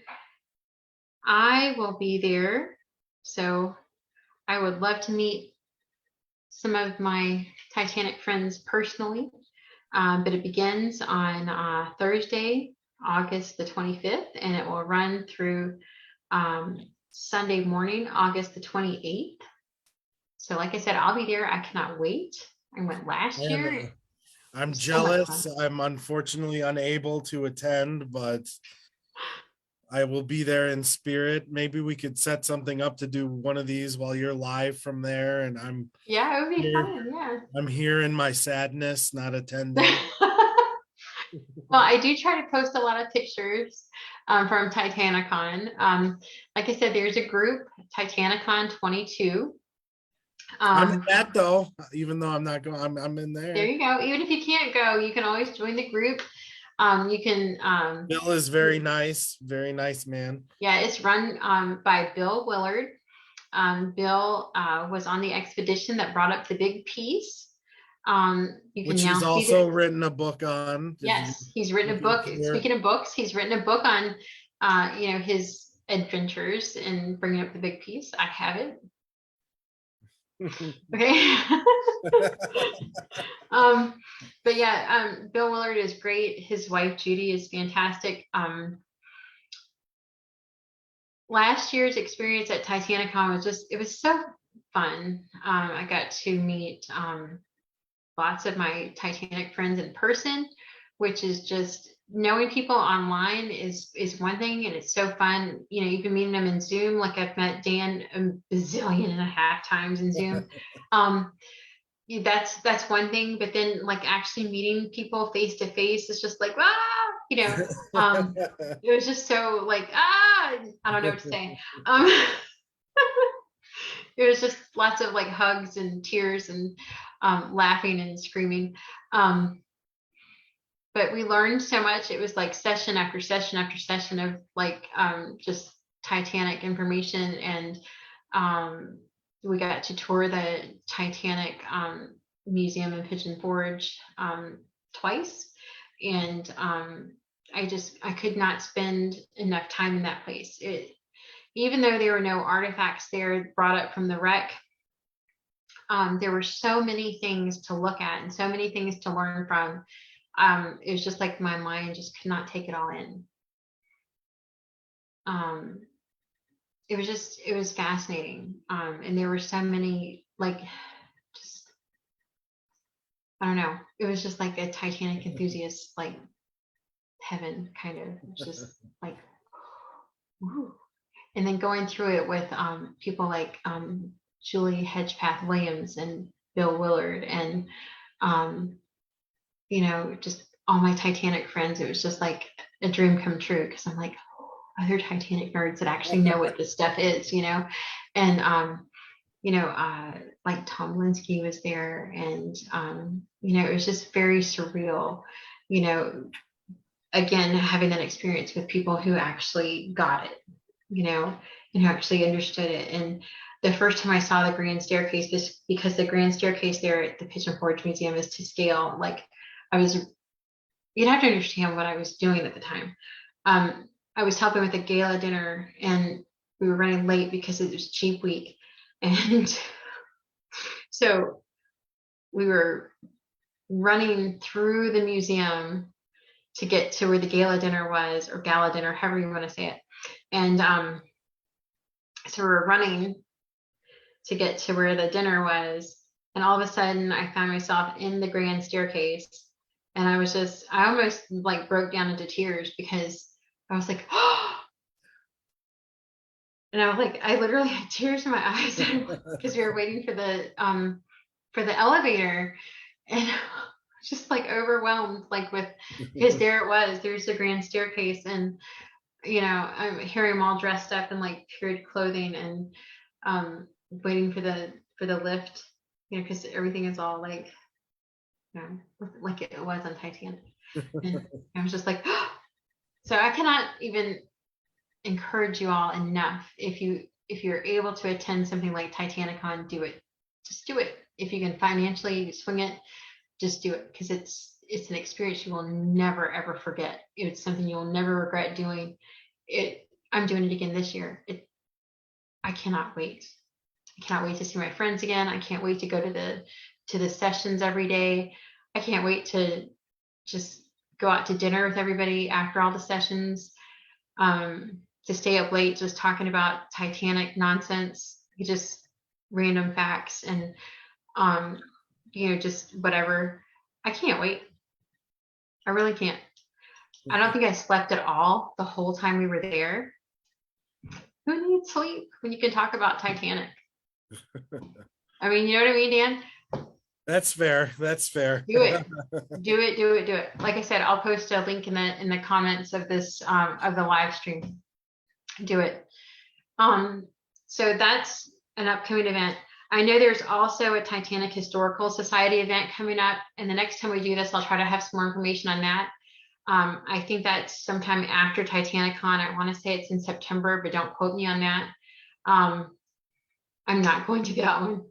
I will be there. So I would love to meet some of my Titanic friends personally. But it begins on Thursday, August the 25th, and it will run through Sunday morning, August the 28th. So, like I said, I'll be there. I cannot wait. I went last And year. It I'm was so much jealous. fun. I'm unfortunately unable to attend, but I will be there in spirit. Maybe we could set something up to do one of these while you're live from there, and Yeah, it would be here. fun. Yeah. I'm here in my sadness, not attending. Well, I do try to post a lot of pictures from Titanicon. Like I said, there's a group, Titanicon 22. I'm in Um, that though, even though I'm not going. I'm in there there. you go. Even if you can't go, you can always join the group. You can, Bill is very nice man. yeah, it's run by Bill Willard. Bill was on the expedition that brought up the big piece. You can Which now he's see also that. written a book on. If you Yes, he's written a looking book. for Speaking of books, he's written a book on, his adventures and bringing up the big piece. I have it. Okay. But yeah, Bill Willard is great. His wife Judy is fantastic. Last year's experience at Titanicon was it was so fun. I got to meet lots of my Titanic friends in person, which is just knowing people online is one thing, and it's so fun. You know, you can meet them in Zoom. Like I've met Dan a bazillion and a half times in Zoom. Um, that's one thing, but then like actually meeting people face to face is just like it was just so like I don't know what to say. Um, it was just lots of like hugs and tears and laughing and screaming. Um, but we learned so much. It was like session after session after session of like just Titanic information, and we got to tour the Titanic museum in Pigeon Forge twice, and I could not spend enough time in that place. Even though there were no artifacts there brought up from the wreck, there were so many things to look at and so many things to learn from. It was just like my mind just could not take it all in. It was fascinating. And there were so many, like, just, I don't know. It was just like a Titanic enthusiast, like heaven kind of. It's just like, woo. And then going through it with people like Julie Hedgepath Williams and Bill Willard and just all my Titanic friends. It was just like a dream come true, because I'm like, other Titanic nerds that actually know what this stuff is, and like Tom Linsky was there, and it was just very surreal, again having that experience with people who actually got it, and who actually understood it. And the first time I saw the grand staircase, just because the grand staircase there at the Pigeon Forge Museum is to scale, like you'd have to understand what I was doing at the time. I was helping with a gala dinner, and we were running late because it was cheap week. And so we were running through the museum to get to where the gala dinner was, or gala dinner, however you want to say it. And so we were running to get to where the dinner was. And all of a sudden I found myself in the grand staircase. And I almost like broke down into tears, because I was like, oh, and I was like, I literally had tears in my eyes because we were waiting for the elevator, and I was just like overwhelmed, like because there's the grand staircase, and I'm hearing them all dressed up in like period clothing, and waiting for the lift, because everything is all like, like it was on Titanic. And I was just like, so I cannot even encourage you all enough. If you're able to attend something like Titanicon, do it. Just do it. If you can financially swing it, just do it, because it's an experience you will never ever forget. It's something you'll never regret doing. I'm doing it again this year. I cannot wait. I cannot wait to see my friends again. I can't wait to go to the sessions every day. I can't wait to just go out to dinner with everybody after all the sessions. To stay up late just talking about Titanic nonsense, just random facts, and just whatever. I can't wait. I really can't. I don't think I slept at all the whole time we were there. Who needs sleep when you can talk about Titanic? I mean, you know what I mean, Dan? That's fair. That's fair. Do it. Do it, do it, do it. Like I said, I'll post a link in the comments of this of the live stream. Do it. So that's an upcoming event. I know there's also a Titanic Historical Society event coming up, and the next time we do this, I'll try to have some more information on that. I think that's sometime after TitanicCon. I want to say it's in September, but don't quote me on that. I'm not going to that one.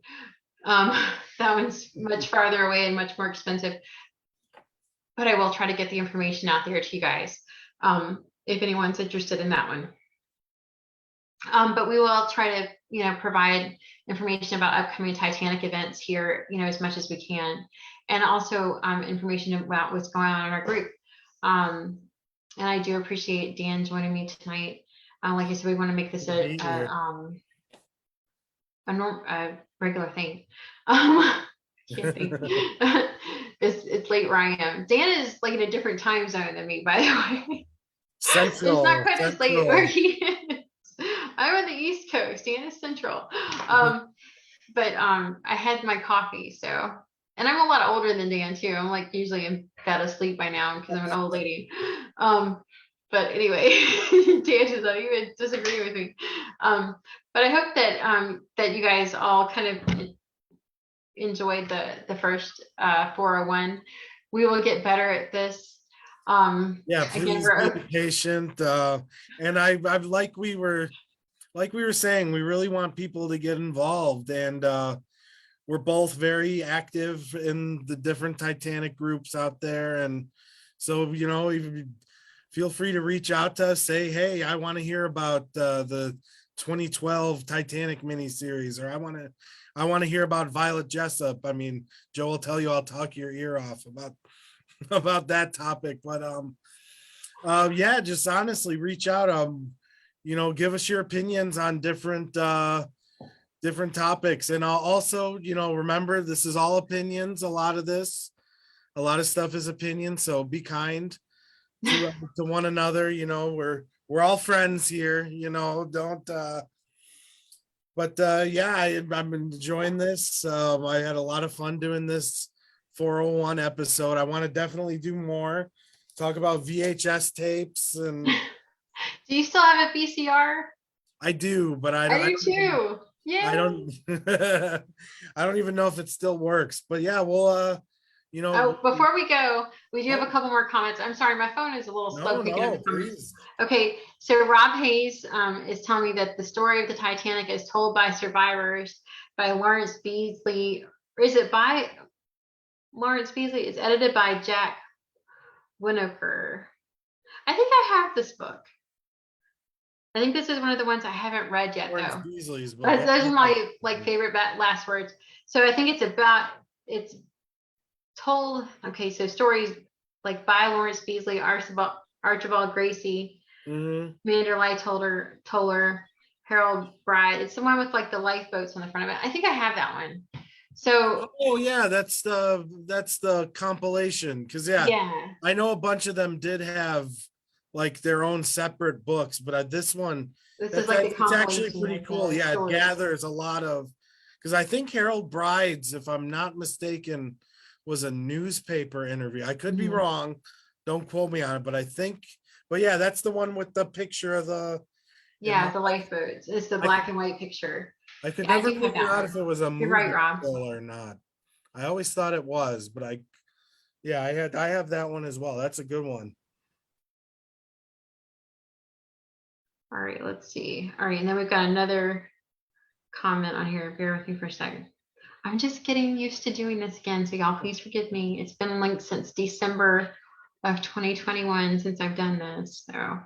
That one's much farther away and much more expensive. But I will try to get the information out there to you guys if anyone's interested in that one. But we will try to, provide information about upcoming Titanic events here, as much as we can, and also information about what's going on in our group. And I do appreciate Dan joining me tonight. Like I said, we want to make this a regular thing. Can't think. It's late where I am. Dan is like in a different time zone than me, by the way. Central. It's not quite as late where he is. I'm on the East Coast. Dan is Central. But I had my coffee, so, and I'm a lot older than Dan too. I'm like usually in bed asleep by now because I'm an old lady. But anyway, Dan does not even disagree with me. But I hope that that you guys all kind of enjoyed the first 401. We will get better at this. Yeah, please be patient. And I like we were saying, we really want people to get involved, and we're both very active in the different Titanic groups out there. And so, feel free to reach out to us, say, hey, I want to hear about the 2012 Titanic miniseries, or I want to hear about Violet Jessup. I mean, Joe will tell you I'll talk your ear off about that topic. But yeah, just honestly reach out. Give us your opinions on different topics. And I'll also, remember, this is all opinions. A lot of stuff is opinion. So be kind to one another. We're all friends here, don't but yeah, I'm enjoying this. I had a lot of fun doing this 401 episode. I want to definitely do more, talk about VHS tapes. And do you still have a VCR? I do, but I do too. Yeah. I don't I don't even know if it still works, but yeah, we'll before we go, we do have a couple more comments. I'm sorry, my phone is a little slow picking up the comments. Okay, so Rob Hayes is telling me that the story of the Titanic is told by survivors by Lawrence Beasley. Is it by Lawrence Beasley? It's edited by Jack Winokur. I think I have this book. I think this is one of the ones I haven't read yet, though. Beasley's book. Those are my favorite last words. So I think it's told. Okay, so stories like by Lawrence Beasley, Archibald Gracie, Manderley Toller, Harold Bride. It's the one with like the lifeboats on the front of it. I think I have that one. So yeah, that's the compilation, because yeah, I know a bunch of them did have like their own separate books, but this one, is like it's actually pretty cool. Yeah, it gathers a lot of, because I think Harold Bride's, if I'm not mistaken, was a newspaper interview. I could be wrong, don't quote me on it, but yeah, that's the one with the picture of the the lifeboats. It's the black and white picture. I could never figure out if it was a movie Rob. or not. I always thought it was, but I have that one as well. That's a good one. All right, let's see. All right, and then we've got another comment on here. Bear with me for a second. I'm just getting used to doing this again, so y'all please forgive me. It's been linked since December of 2021 since I've done this, so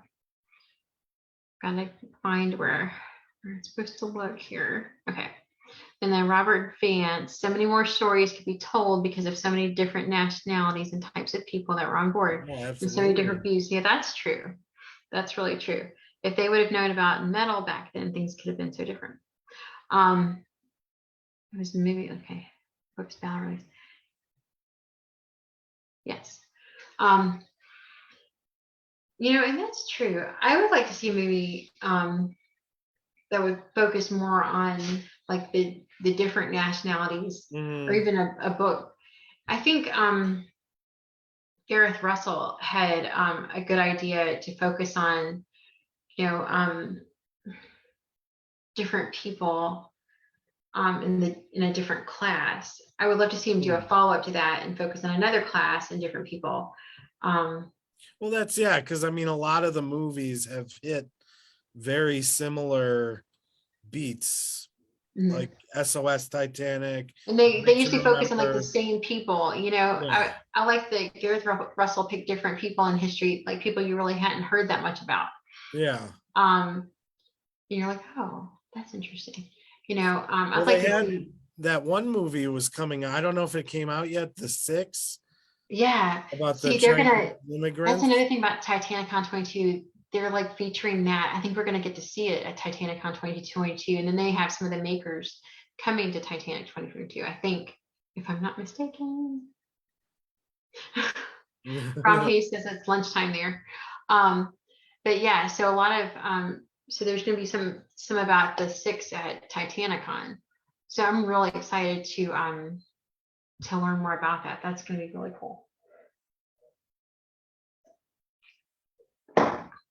gotta find where it's supposed to look here. Okay. And then Robert Vance, so many more stories could be told because of so many different nationalities and types of people that were on board. And so many different views. Yeah, that's true. That's really true. If they would have known about metal back then, things could have been so different. It was a movie. Okay. Books, Valerie. Yes. And that's true. I would like to see a movie that would focus more on like the different nationalities, or Mhm. even a book. I think Gareth Russell had a good idea to focus on, you know, different people in a different class. I would love to see him do a Mhm. follow up to that and focus on another class and different people. Um, Well, that's yeah, because I mean, a lot of the movies have hit very similar beats, mhm. like SOS Titanic, And Right they to usually focus on like the Remember. same people. Yeah, I like that Gareth Russell picked different people in history, like people you really hadn't heard that much about. yeah. Um, and you're like, oh, that's interesting. Well, I'd like they to had see, that one movie was coming. I don't know if it came out yet. The Six, yeah. about the See, they're Chinese gonna. That's immigrants. another thing about Titanicon 22. They're like featuring that. I think we're gonna get to see it at Titanicon 2022, and then they have some of the makers coming to Titanic 2022. I think, if I'm not mistaken. Brown Hayes says it's lunchtime there. Um, but yeah, so a lot of so there's going to be some about the six at Titanicon. So I'm really excited to learn more about that. That's going to be really cool.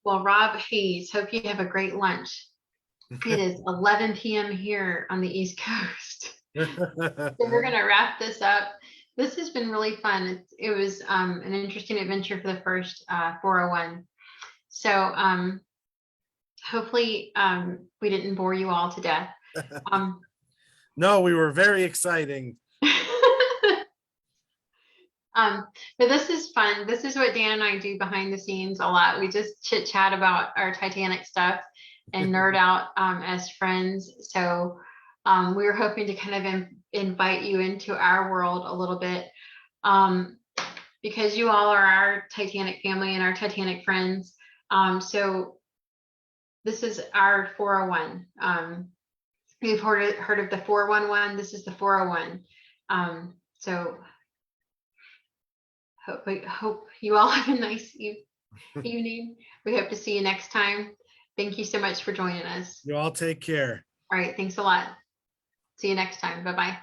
Well, Rob Hayes, hope you have a great lunch. It is 11 p.m. here on the East Coast. So we're going to wrap this up. This has been really fun. It was an interesting adventure for the first 401. So hopefully we didn't bore you all to death. Um, No, we were very exciting. um, but this is fun. This is what Dan and I do behind the scenes a lot. We just chit chat about our Titanic stuff and nerd out as friends. So we were hoping to kind of invite you into our world a little bit, um, because you all are our Titanic family and our Titanic friends. So this is our 401. You've heard of the 411. This is the 401. So hope you all have a nice evening. We hope to see you next time. Thank you so much for joining us. You all take care. All right. Thanks a lot. See you next time. Bye bye.